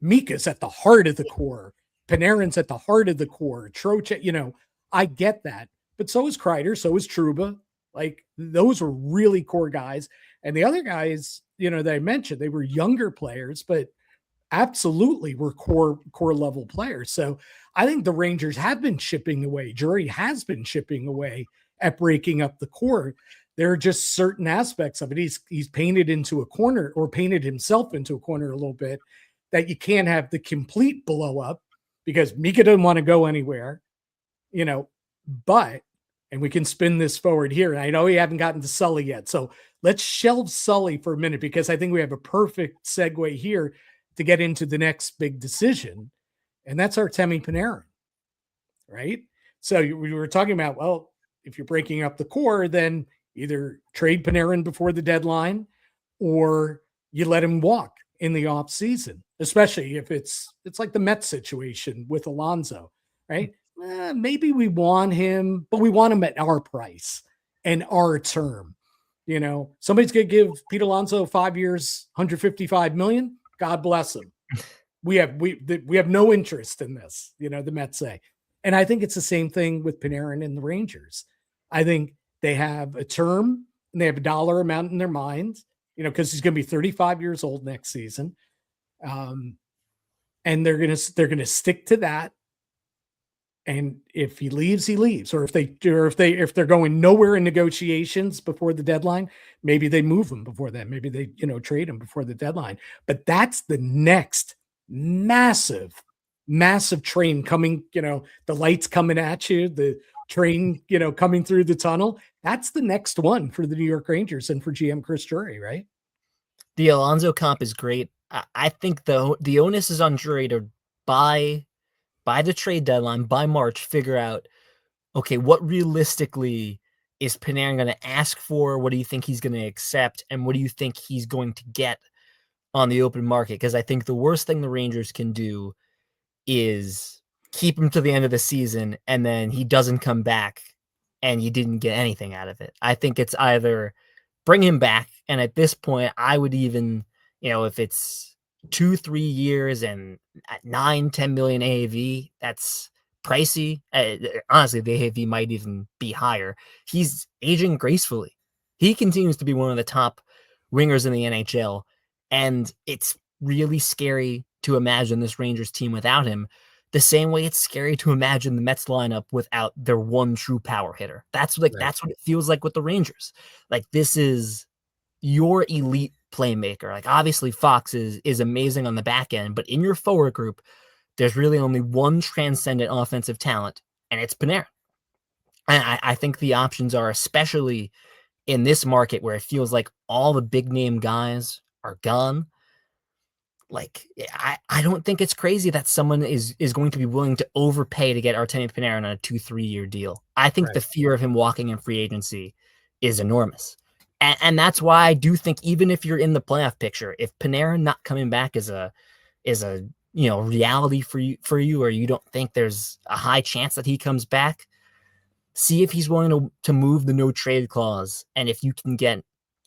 Mika's at the heart of the core. Panarin's at the heart of the core. Trocheck, I get that. But so is Kreider, so is Trouba. Like, those were really core guys. And the other guys, that I mentioned, they were younger players, but absolutely were core level players. So I think the Rangers have been chipping away. Drury has been chipping away at breaking up the core. There are just certain aspects of it. He's painted into a corner, or painted himself into a corner a little bit, that you can't have the complete blow up because Mika doesn't want to go anywhere, but and we can spin this forward here. And I know we haven't gotten to Sully yet. So let's shelve Sully for a minute, because I think we have a perfect segue here to get into the next big decision. And that's Artemi Panarin, right? So we were talking about, well, if you're breaking up the core, then either trade Panarin before the deadline or you let him walk in the off season, especially if it's like the Mets situation with Alonso, right? Maybe we want him, but we want him at our price and our term. You know, somebody's going to give Pete Alonso 5 years, $155 million. God bless him. We have no interest in this, you know, the Mets say. And I think it's the same thing with Panarin and the Rangers. I think they have a term and they have a dollar amount in their mind, you know, because he's going to be 35 years old next season. And they're going to stick to that. And if he leaves, he leaves. Or if they're going nowhere in negotiations before the deadline, maybe they move him before that. Maybe they, you know, trade him before the deadline. But that's the next massive train coming, you know, the lights coming at you, the train, you know, coming through the tunnel. That's the next one for the New York Rangers and for GM Chris Drury, right? The Alonso comp is great. I think the onus is on Drury to by the trade deadline, by March, figure out, okay, what realistically is Panarin going to ask for? What do you think he's going to accept? And what do you think he's going to get on the open market? Because I think the worst thing the Rangers can do is keep him to the end of the season and then he doesn't come back and you didn't get anything out of it. I think it's either bring him back, and at this point, I would even, you know, if it's 2-3 years and at 9-10 million AAV, that's pricey. Honestly, the AAV might even be higher. He's aging gracefully. He continues to be one of the top wingers in the NHL, and it's really scary to imagine this Rangers team without him, the same way it's scary to imagine the Mets lineup without their one true power hitter. That's what it feels like with the Rangers. Like, this is your elite playmaker. Like, obviously Fox is amazing on the back end, but in your forward group, there's really only one transcendent offensive talent, and it's Panarin. And I think the options are, especially in this market where it feels like all the big name guys are gone. Like, I don't think it's crazy that someone is going to be willing to overpay to get Artemi Panarin on a 2-3 year deal. I think the fear of him walking in free agency is enormous. And that's why I do think, even if you're in the playoff picture, if Panarin not coming back is a you know, reality for you, or you don't think there's a high chance that he comes back, see if he's willing to move the no trade clause, and if you can get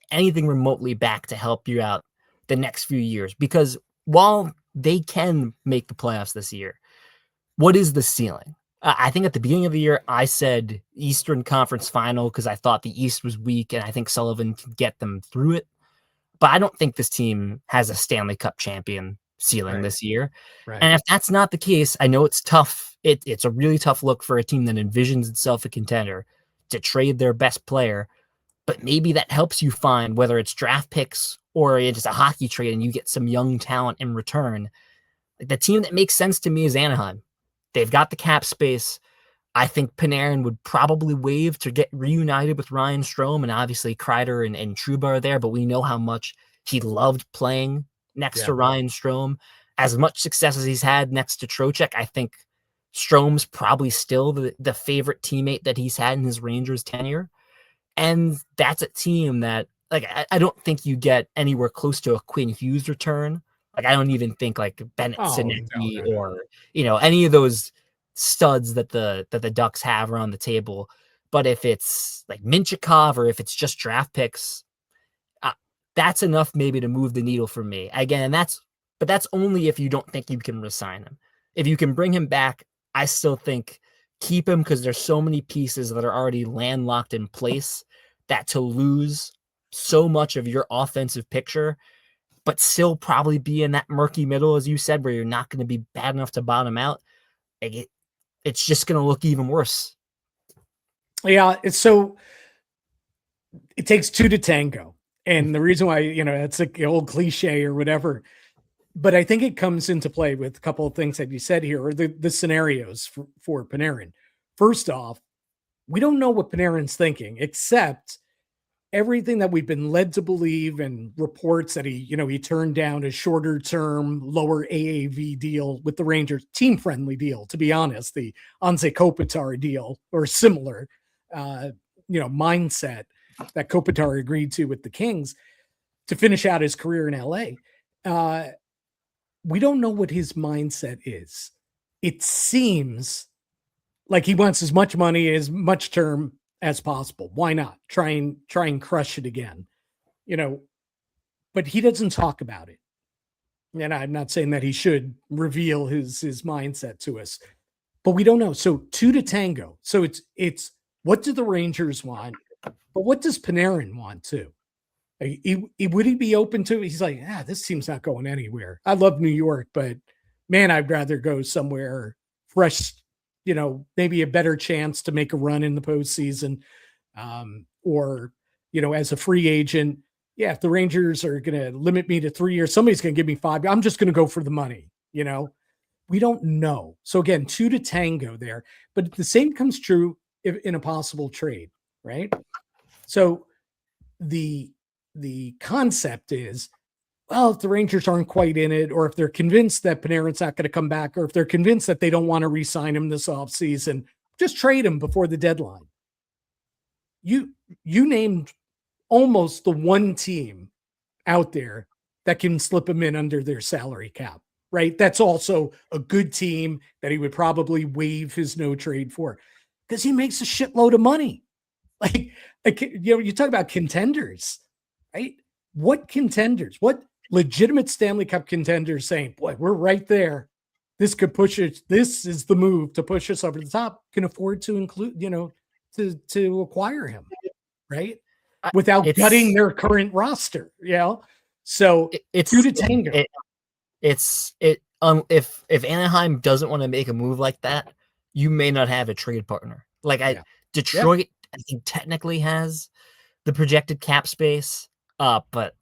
anything remotely back to help you out the next few years. Because while they can make the playoffs this year, what is the ceiling? I think at the beginning of the year, I said Eastern Conference Final because I thought the East was weak, and I think Sullivan could get them through it. But I don't think this team has a Stanley Cup champion ceiling this year. And if that's not the case, I know it's tough. It's a really tough look for a team that envisions itself a contender to trade their best player. But maybe that helps you find, whether it's draft picks or it's a hockey trade and you get some young talent in return. Like, the team that makes sense to me is Anaheim. They've got the cap space. I think Panarin would probably waive to get reunited with Ryan Strome, and obviously Kreider and Trouba are there, but we know how much he loved playing next to Ryan Strome. As much success as he's had next to Trocheck, I think Strome's probably still the favorite teammate that he's had in his Rangers tenure. And that's a team that, like, I don't think you get anywhere close to a Quinn Hughes return. Like, I don't even think like Bennett Sinecki or, you know, any of those studs that the Ducks have around the table. But if it's like Minchikov, or if it's just draft picks, that's enough maybe to move the needle for me. Again, but that's only if you don't think you can resign him. If you can bring him back, I still think keep him, because there's so many pieces that are already landlocked in place that to lose so much of your offensive picture, but still probably be in that murky middle, as you said, where you're not going to be bad enough to bottom out, it's just going to look even worse. Yeah, it takes two to tango. And the reason why, you know, it's like the old cliche or whatever, but I think it comes into play with a couple of things that you said here, or the scenarios for Panarin. First off, we don't know what Panarin's thinking, except everything that we've been led to believe and reports that he turned down a shorter term, lower AAV deal with the Rangers, team friendly deal, to be honest, the Anze Kopitar deal or similar, mindset that Kopitar agreed to with the Kings to finish out his career in LA. We don't know what his mindset is. It seems like he wants as much money, as much term as possible. Why not try and crush it again? But he doesn't talk about it. And I'm not saying that he should reveal his mindset to us, but we don't know. So 2 to tango. So it's what do the Rangers want? But what does Panarin want too? Would he be open to it? He's like, this team's not going anywhere. I love New York, but man, I'd rather go somewhere fresh, maybe a better chance to make a run in the postseason. Or, as a free agent, if the Rangers are going to limit me to 3 years, somebody's going to give me 5. I'm just going to go for the money, We don't know. So again, 2 to tango there, but the same comes true in a possible trade, right? So the concept is, well, if the Rangers aren't quite in it, or if they're convinced that Panarin's not going to come back, or if they're convinced that they don't want to re-sign him this offseason, just trade him before the deadline. You named almost the one team out there that can slip him in under their salary cap, right? That's also a good team that he would probably waive his no trade for because he makes a shitload of money. Like you talk about contenders, right? What contenders? What legitimate Stanley Cup contenders saying, boy, we're right there. This could push us. This is the move to push us over the top. Can afford to include, to acquire him, right? Without gutting their current roster, So it's 2 to tango. If Anaheim doesn't want to make a move like that, you may not have a trade partner. Detroit, I think technically has the projected cap space, but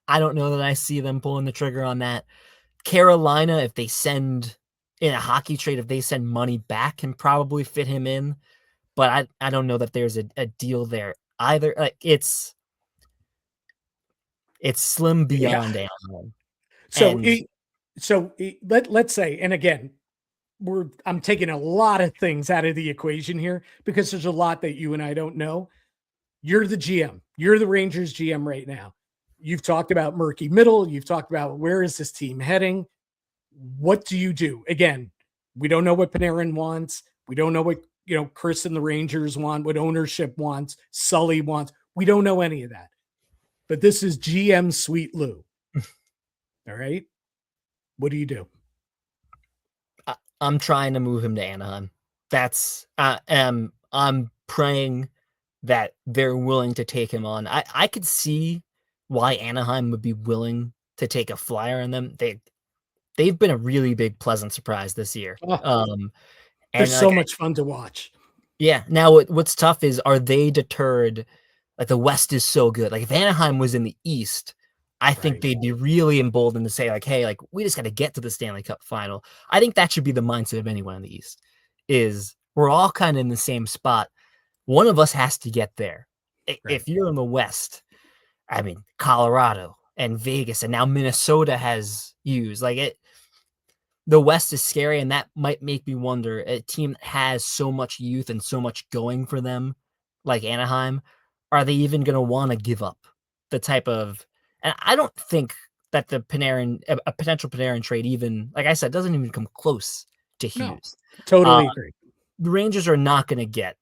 I don't know that I see them pulling the trigger on that. Carolina, if they send in a hockey trade, if they send money back, can probably fit him in, but I don't know that there's a deal there either. It's slim beyond Anaheim. Let's say, and again, I'm taking a lot of things out of the equation here because there's a lot that you and I don't know. You're the GM. You're the Rangers GM right now. You've talked about murky middle. You've talked about where is this team heading? What do you do? Again, we don't know what Panarin wants. We don't know what, Chris and the Rangers want, what ownership wants, Sully wants. We don't know any of that. But this is GM Sweet Lou. All right. What do you do? I'm trying to move him to Anaheim. That's I'm praying that they're willing to take him on. I could see why Anaheim would be willing to take a flyer on them. They've been a really big pleasant surprise this year. They're so much fun to watch. Yeah. Now what's tough is, are they deterred? Like, the West is so good. Like, if Anaheim was in the East, I think they'd be really emboldened to say, like, hey, like, we just got to get to the Stanley Cup final. I think that should be the mindset of anyone in the East, is we're all kind of in the same spot. One of us has to get there. Right. If you're in the West, I mean, Colorado and Vegas, and now Minnesota has used, the West is scary, and that might make me wonder, a team that has so much youth and so much going for them, like Anaheim, are they even going to want to give up the type of, and I don't think that a potential Panarin trade, even, like I said, doesn't even come close to Hughes. No, totally agree. The Rangers are not going to get,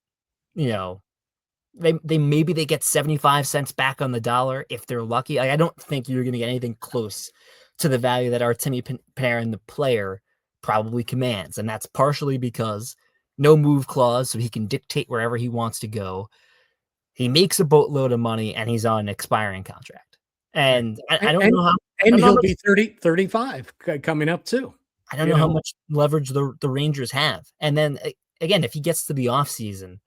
maybe they get 75 cents back on the dollar if they're lucky. I don't think you're going to get anything close to the value that Artemi Panarin, the player, probably commands. And that's partially because no move clause, so he can dictate wherever he wants to go. He makes a boatload of money, and he's on an expiring contract. And I don't know how... And he'll be 35 coming up, too. I don't know how much leverage the Rangers have. And then, again, if he gets to the offseason,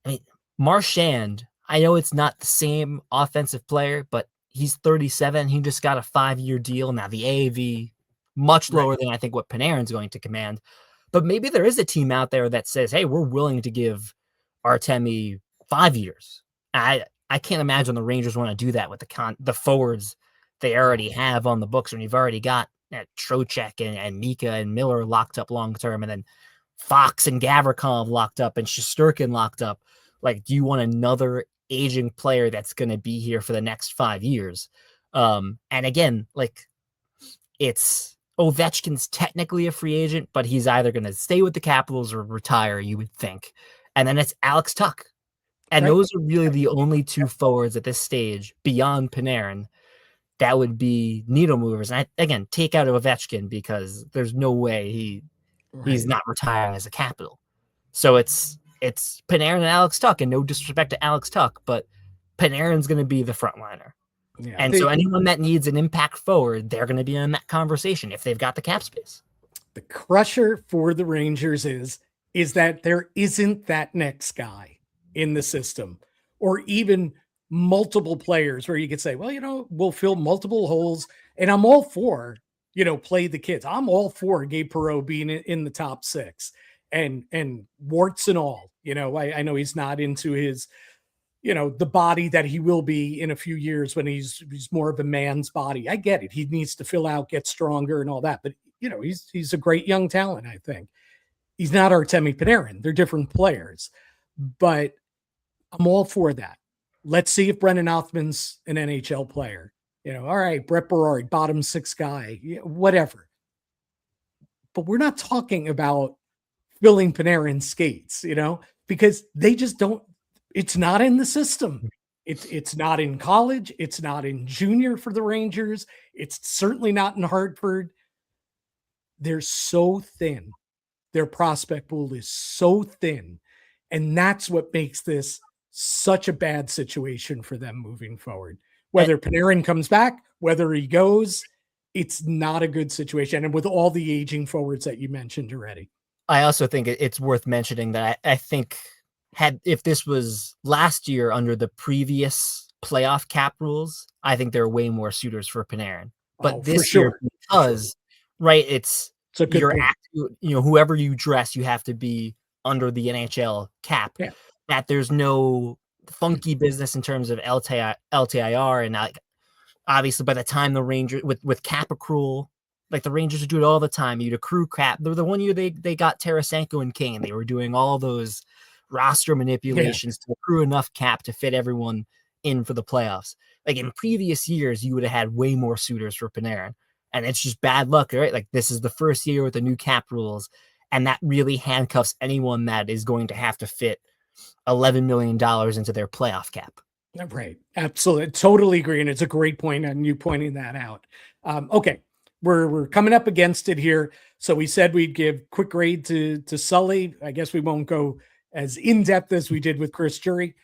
I mean, Marchand, I know it's not the same offensive player, but he's 37. He just got a 5-year deal. Now, the AAV, much lower than I think what Panarin's going to command. But maybe there is a team out there that says, hey, we're willing to give Artemi 5 years. I can't imagine the Rangers want to do that with the forwards they already have on the books when you've already got Trocheck and Mika and Miller locked up long term, and then Fox and Gavrikov locked up and Shesterkin locked up. Like, do you want another aging player that's going to be here for the next 5 years? And again, like, it's Ovechkin's technically a free agent, but he's either going to stay with the Capitals or retire, you would think. And then it's Alex Tuch. And those are really the only two forwards at this stage beyond Panarin that would be needle movers. And again, take out Ovechkin because there's no way he's not retiring as a Capital. So it's Panarin and Alex Tuch, and no disrespect to Alex Tuch, but Panarin's going to be the frontliner. Yeah, and so anyone that needs an impact forward, they're going to be in that conversation if they've got the cap space. The crusher for the Rangers is that there isn't that next guy in the system, or even multiple players where you could say, well, we'll fill multiple holes. And I'm all for, play the kids. I'm all for Gabe Perreault being in the top 6 and warts and all. I know he's not into his, the body that he will be in a few years when he's more of a man's body. I get it. He needs to fill out, get stronger and all that. But, he's a great young talent, I think. He's not Artemi Panarin. They're different players. But I'm all for that. Let's see if Brendan Othman's an NHL player. All right, Brett Berard, bottom 6 guy, whatever. But we're not talking about filling Panarin skates, because they just don't. It's not in the system. It's not in college. It's not in junior for the Rangers. It's certainly not in Hartford. They're so thin. Their prospect pool is so thin. And that's what makes this such a bad situation for them moving forward. Whether Panarin comes back, whether he goes, it's not a good situation. And with all the aging forwards that you mentioned already. I also think it's worth mentioning that I think if this was last year under the previous playoff cap rules, I think there are way more suitors for Panarin. But this year, because it's a good whoever you dress, you have to be under the NHL cap. Yeah. That there's no funky business in terms of LTIR, and obviously by the time the Rangers with cap accrual, like the Rangers do it all the time. You'd accrue cap. The one year they got Tarasenko and Kane, they were doing all those roster manipulations to accrue enough cap to fit everyone in for the playoffs. Like in previous years, you would have had way more suitors for Panarin, and it's just bad luck, right? Like this is the first year with the new cap rules, and that really handcuffs anyone that is going to have to fit $11 million into their playoff cap. Right. Absolutely. Totally agree. And it's a great point on you pointing that out. Okay. We're coming up against it here. So we said we'd give quick grade to Sully. I guess we won't go as in-depth as we did with Chris Drury.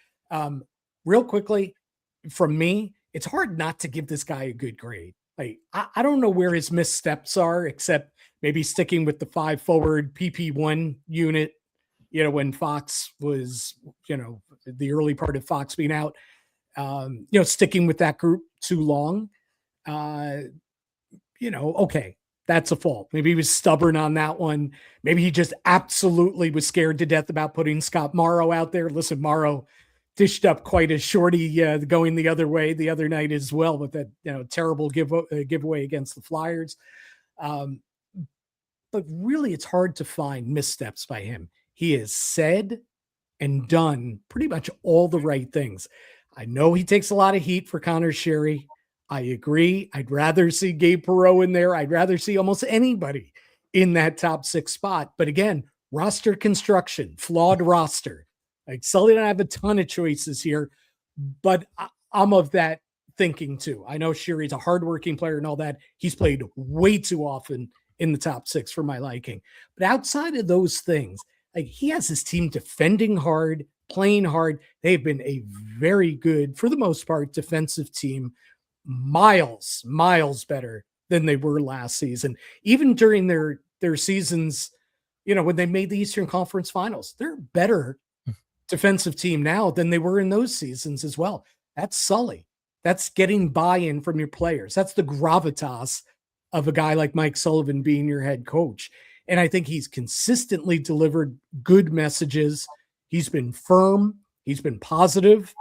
Real quickly, from me, it's hard not to give this guy a good grade. Like, I don't know where his missteps are, except maybe sticking with the 5-forward PP1 unit, when Fox was, the early part of Fox being out, sticking with that group too long. Okay, that's a fault. Maybe he was stubborn on that one. Maybe he just absolutely was scared to death about putting Scott Morrow out there. Listen, Morrow dished up quite a shorty going the other way the other night as well with that terrible giveaway against the Flyers. But really, it's hard to find missteps by him. He has said and done pretty much all the right things. I know he takes a lot of heat for Connor Sherry. I agree. I'd rather see Gabe Perreault in there. I'd rather see almost anybody in that top 6 spot. But again, roster construction, flawed roster. Like Sully and I have a ton of choices here, but I'm of that thinking too. I know Sherry's a hardworking player and all that. He's played way too often in the top 6 for my liking. But outside of those things, like he has his team defending hard, playing hard. They've been a very good, for the most part, defensive team, miles better than they were last season. Even during their seasons, when they made the Eastern Conference Finals, they're a better defensive team now than they were in those seasons as well. That's Sully. That's getting buy-in from your players. That's the gravitas of a guy like Mike Sullivan being your head coach. And I think he's consistently delivered good messages He's been firm. He's been positive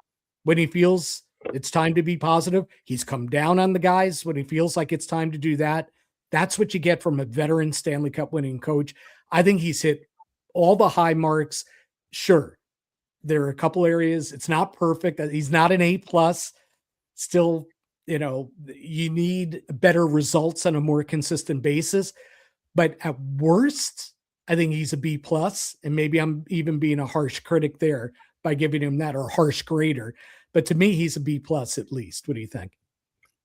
when he feels it's time to be positive. He's come down on the guys when he feels like it's time to do that. That's what you get from a veteran Stanley Cup winning coach. I think he's hit all the high marks. Sure, there are a couple areas. It's not perfect. He's not an A+. Still, you need better results on a more consistent basis. But at worst, I think he's a B+. And maybe I'm even being a harsh critic there by giving him that, or harsh grader. But to me, he's a B+ at least. What do you think?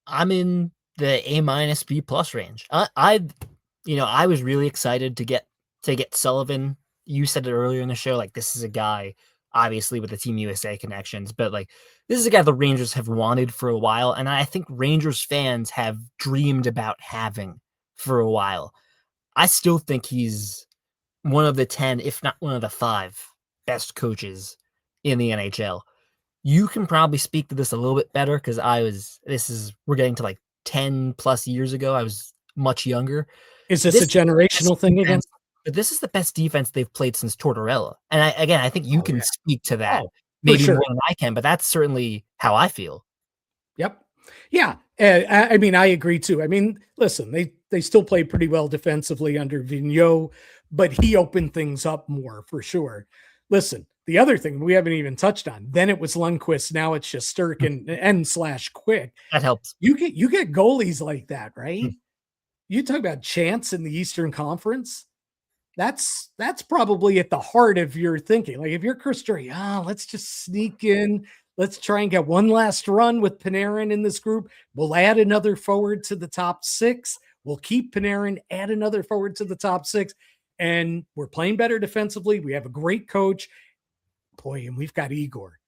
I'm in the A- B+ range. I was really excited to get Sullivan. You said it earlier in the show, like, this is a guy obviously with the Team USA connections, but like, this is a guy the Rangers have wanted for a while, and I think Rangers fans have dreamed about having for a while. I still think he's one of the 10, if not one of the 5 best coaches in the NHL. You can probably speak to this a little bit better, because we're getting to like 10 plus years ago. I was much younger. Is this a generational thing again? But this is the best defense they've played since Tortorella. And I think you can speak to that maybe more than I can, but that's certainly how I feel. Yep. Yeah. I mean, I agree too. I mean, listen, they still play pretty well defensively under Vigneault, but he opened things up more for sure. Listen, the other thing we haven't even touched on, then it was Lundqvist, now it's Shesterkin and / Quick. That helps. You get goalies like that, right? You talk about chance in the Eastern Conference. That's probably at the heart of your thinking. Like, if you're Chris Drury, let's just sneak in. Let's try and get one last run with Panarin in this group. We'll add another forward to the top 6. We'll keep Panarin, add another forward to the top 6. And we're playing better defensively. We have a great coach. Boy, and we've got Igor.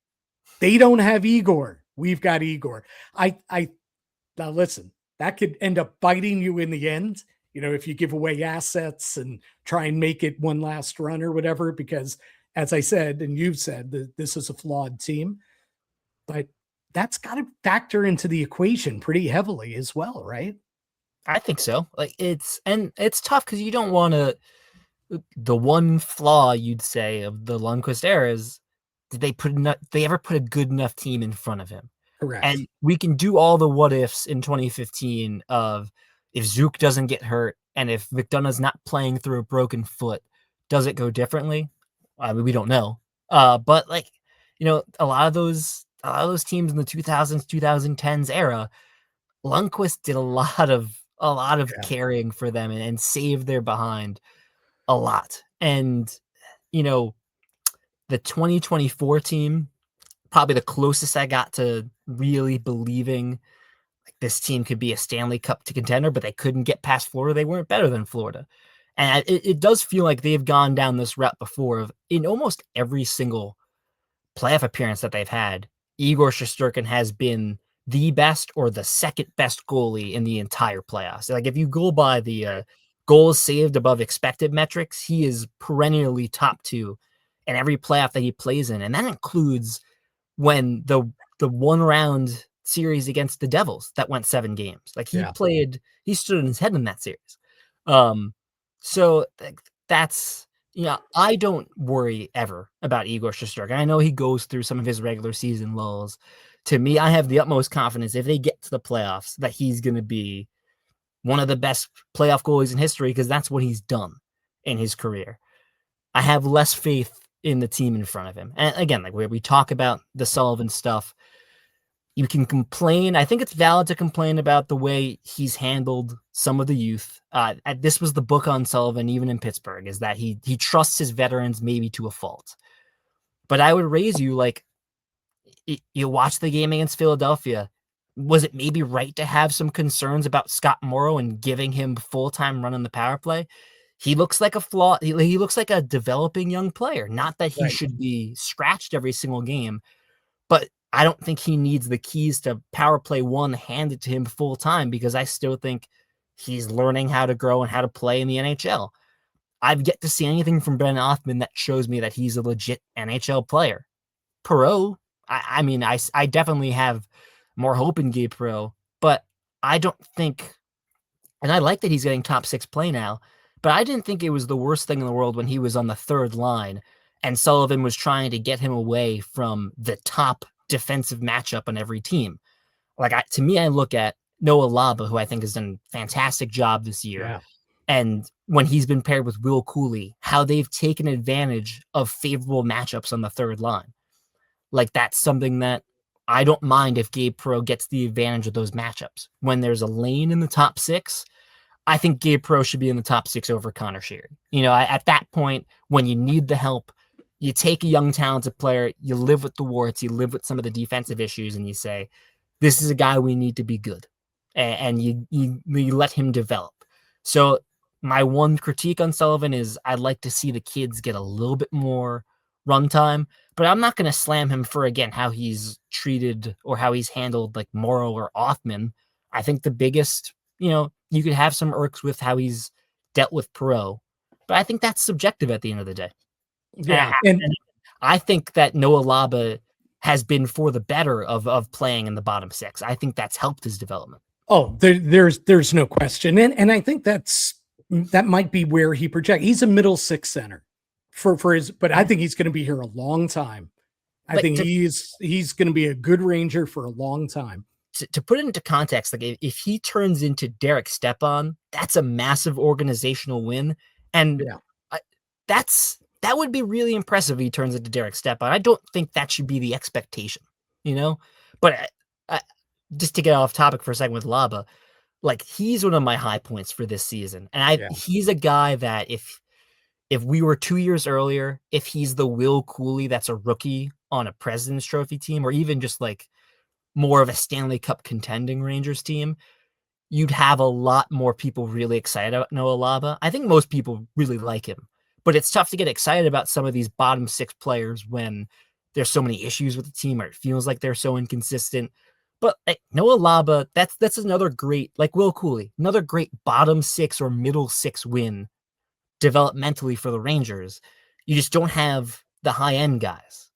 They don't have Igor. We've got Igor. Now listen, that could end up biting you in the end. If you give away assets and try and make it one last run or whatever, because as I said, and you've said, this is a flawed team, but that's got to factor into the equation pretty heavily as well, right? I think so. Like, it's tough because you don't want to. The one flaw you'd say of the Lundqvist era is, did they ever put a good enough team in front of him? Correct. And we can do all the what ifs in 2015 of, if Zook doesn't get hurt and if McDonough's not playing through a broken foot, does it go differently? I mean, we don't know. But like, a lot of those teams in the 2000s, 2010s era, Lundqvist did a lot of carrying for them and saved their behind a lot. And, the 2024 team, probably the closest I got to really believing like this team could be a Stanley Cup contender, but they couldn't get past Florida. They weren't better than Florida. And it does feel like they've gone down this route before of, in almost every single playoff appearance that they've had, Igor Shesterkin has been the best or the second best goalie in the entire playoffs. Like, if you go by the goals saved above expected metrics, he is perennially top 2 in every playoff that he plays in. And that includes when the one round series against the Devils that went 7 games. Like, he stood on his head in that series. So that's, I don't worry ever about Igor Shesterkin. I know he goes through some of his regular season lulls. To me, I have the utmost confidence if they get to the playoffs that he's going to be one of the best playoff goalies in history, because that's what he's done in his career. I have less faith in the team in front of him. And again, like, where we talk about the Sullivan stuff, you can complain. I think it's valid to complain about the way he's handled some of the youth. This was the book on Sullivan, even in Pittsburgh, is that he trusts his veterans maybe to a fault. But I would raise you, like, you watch the game against Philadelphia. Was it maybe right to have some concerns about Scott Morrow and giving him full-time run on the power play? He looks like a flaw. He looks like a developing young player. Not that he should be scratched every single game, but I don't think he needs the keys to power play 1 handed to him full time, because I still think he's learning how to grow and how to play in the NHL. I've yet to see anything from Ben Othman that shows me that he's a legit NHL player. Perreault, I definitely have more hope in Gabe Perreault, but I don't think, and I like that he's getting top 6 play now, but I didn't think it was the worst thing in the world when he was on the 3rd line and Sullivan was trying to get him away from the top defensive matchup on every team. Like, to me, I look at Noah Laba, who I think has done a fantastic job this year. Yeah. And when he's been paired with Will Cooley, how they've taken advantage of favorable matchups on the third line. Like, that's something that I don't mind if Gabe Perreault gets the advantage of those matchups. When there's a lane in the top 6, I think Gabe Perreault should be in the top 6 over Connor Sheard. At that point, when you need the help, you take a young, talented player, you live with the warts, you live with some of the defensive issues, and you say, this is a guy we need to be good. And you let him develop. So my one critique on Sullivan is I'd like to see the kids get a little bit more runtime, but I'm not going to slam him for, again, how he's treated or how he's handled like Morrow or Othman. I think the biggest, you could have some irks with how he's dealt with Perreault, but I think that's subjective at the end of the day. Yeah. And I think that Noah Laba has been for the better of playing in the bottom 6. I think that's helped his development. Oh, there's no question. And I think that might be where he projects. He's a middle 6 center for his, but I think he's going to be here a long time. I think he's going to be a good Ranger for a long time. To put it into context, like if he turns into Derek Stepan, that's a massive organizational win. And that would be really impressive if he turns into Derek Stepan. I don't think that should be the expectation, but just to get off topic for a second with Laba, like he's one of my high points for this season. And he's a guy that if we were 2 years earlier, if he's the Will Cooley that's a rookie on a President's Trophy team, or even just like more of a Stanley Cup contending Rangers team, you'd have a lot more people really excited about Noah Laba. I think most people really like him, but it's tough to get excited about some of these bottom 6 players when there's so many issues with the team, or it feels like they're so inconsistent. But Noah Laba, that's another great, like Will Cooley, another great bottom 6 or middle 6 win developmentally for the Rangers. You just don't have the high end guys.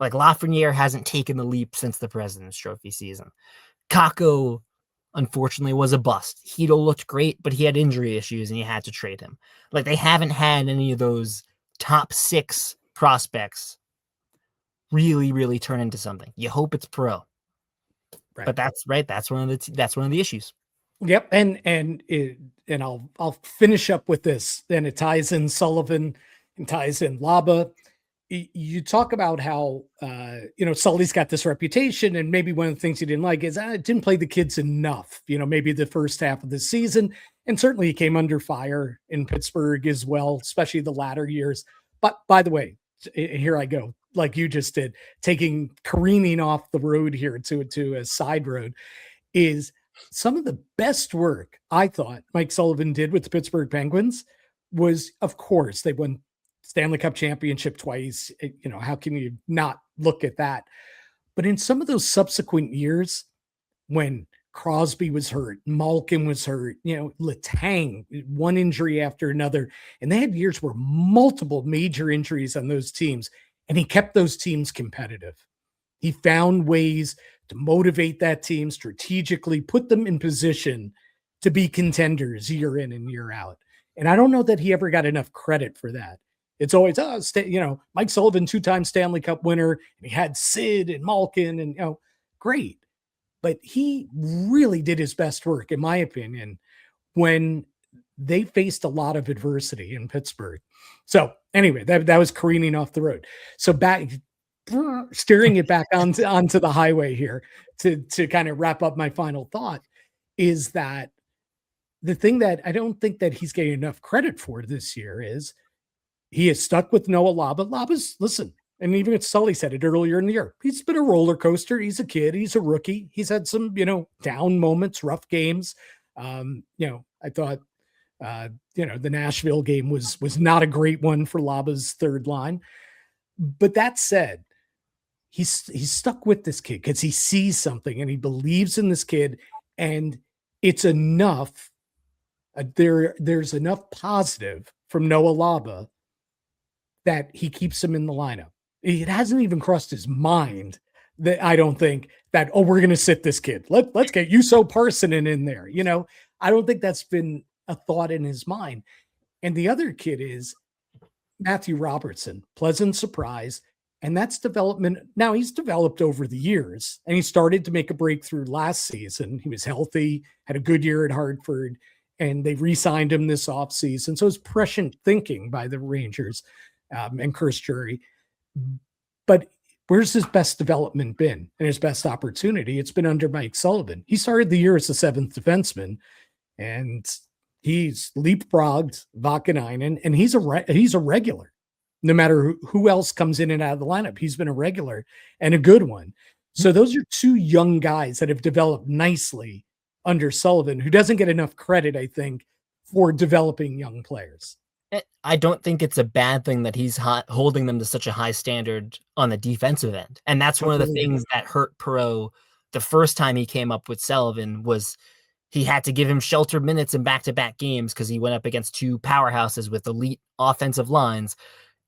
Like Lafreniere hasn't taken the leap since the President's Trophy season. Kakko, unfortunately, was a bust. Hito looked great, but he had injury issues and you had to trade him. Like they haven't had any of those top 6 prospects really, really turn into something. You hope it's Perreault. Right. But that's right. That's one of the issues. Yep. And I'll finish up with this. Then it ties in Sullivan and ties in Laba. You talk about how, Sully's got this reputation, and maybe one of the things he didn't like is I didn't play the kids enough, maybe the first half of the season. And certainly he came under fire in Pittsburgh as well, especially the latter years. But by the way, here I go, like you just did, careening off the road here to a side road, is some of the best work I thought Mike Sullivan did with the Pittsburgh Penguins was, of course, they won Stanley Cup championship twice. How can you not look at that? But in some of those subsequent years, when Crosby was hurt, Malkin was hurt, Letang, one injury after another, and they had years where multiple major injuries on those teams, and he kept those teams competitive. He found ways to motivate that team strategically, put them in position to be contenders year in and year out. And I don't know that he ever got enough credit for that. It's always, Mike Sullivan, 2-time Stanley Cup winner, and he had Sid and Malkin, and great. But he really did his best work, in my opinion, when they faced a lot of adversity in Pittsburgh. So anyway, that was careening off the road. So back, steering it back onto the highway here to kind of wrap up my final thought is that the thing that I don't think that he's getting enough credit for this year is he is stuck with Noah Laba. Laba's, listen, and even Sully said it earlier in the year, he's been a roller coaster. He's a kid. He's a rookie. He's had some, down moments, rough games. I thought, the Nashville game was not a great one for Laba's third line. But that said, he's stuck with this kid because he sees something and he believes in this kid, and it's enough. There's enough positive from Noah Laba that he keeps him in the lineup. It hasn't even crossed his mind that I don't think that, we're going to sit this kid. Let's get Juuso Parssinen in there. I don't think that's been a thought in his mind. And the other kid is, Matthew Robertson, pleasant surprise. And that's development. Now he's developed over the years and he started to make a breakthrough last season. He was healthy, had a good year at Hartford, and they re-signed him this offseason. So it's prescient thinking by the Rangers and Drury. But where's his best development been and his best opportunity? It's been under Mike Sullivan. He started the year as the seventh defenseman, and he's leapfrogged Vakanainen, and he's a regular. No matter who else comes in and out of the lineup, he's been a regular and a good one. So those are two young guys that have developed nicely under Sullivan, who doesn't get enough credit, I think, for developing young players. I don't think it's a bad thing that he's holding them to such a high standard on the defensive end. And that's one of the things that hurt Perreault the first time he came up with Sullivan was he had to give him sheltered minutes in back-to-back games because he went up against two powerhouses with elite offensive lines,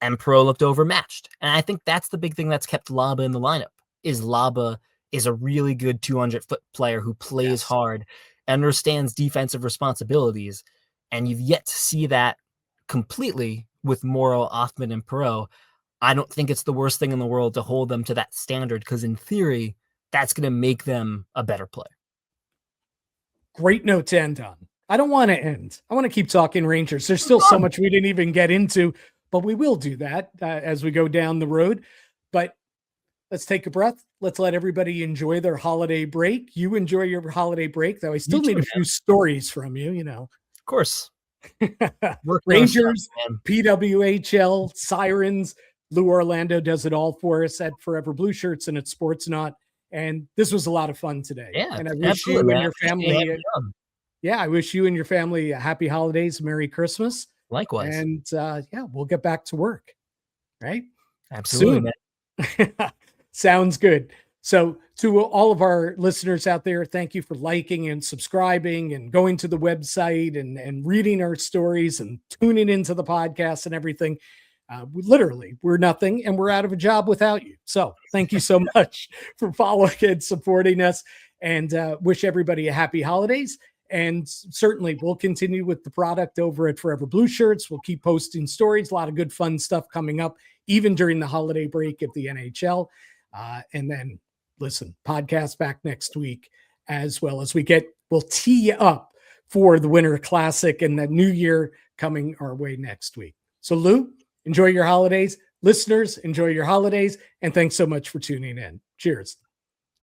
and Perreault looked overmatched. And I think that's the big thing that's kept Laba in the lineup, is Laba is a really good 200-foot player who plays hard, understands defensive responsibilities, and you've yet to see that completely with Morrow, Othman, and Perreault. I don't think it's the worst thing in the world to hold them to that standard because in theory, that's going to make them a better player. Great note to end on. I don't want to end. I want to keep talking Rangers. There's still so much we didn't even get into, but we will do that as we go down the road. But let's take a breath. Let's let everybody enjoy their holiday break. You enjoy your holiday break, though. I still need a few stories from you, Of course. Rangers, PWHL, Sirens. Lou Orlando does it all for us at Forever Blueshirts and at Sports Not. And this was a lot of fun today. Yeah, and I wish you and your family. I wish you and your family a happy holidays, Merry Christmas. Likewise. And we'll get back to work. Right? Absolutely. Sounds good. So to all of our listeners out there, thank you for liking and subscribing and going to the website and reading our stories and tuning into the podcast and everything. We're nothing and we're out of a job without you. So thank you so much for following and supporting us, and wish everybody a happy holidays. And certainly we'll continue with the product over at Forever Blueshirts. We'll keep posting stories, a lot of good fun stuff coming up, even during the holiday break at the NHL. And then listen, podcast back next week, as well as we'll tee you up for the Winter Classic and the New Year coming our way next week. So Lou, enjoy your holidays. Listeners, enjoy your holidays. And thanks so much for tuning in. Cheers.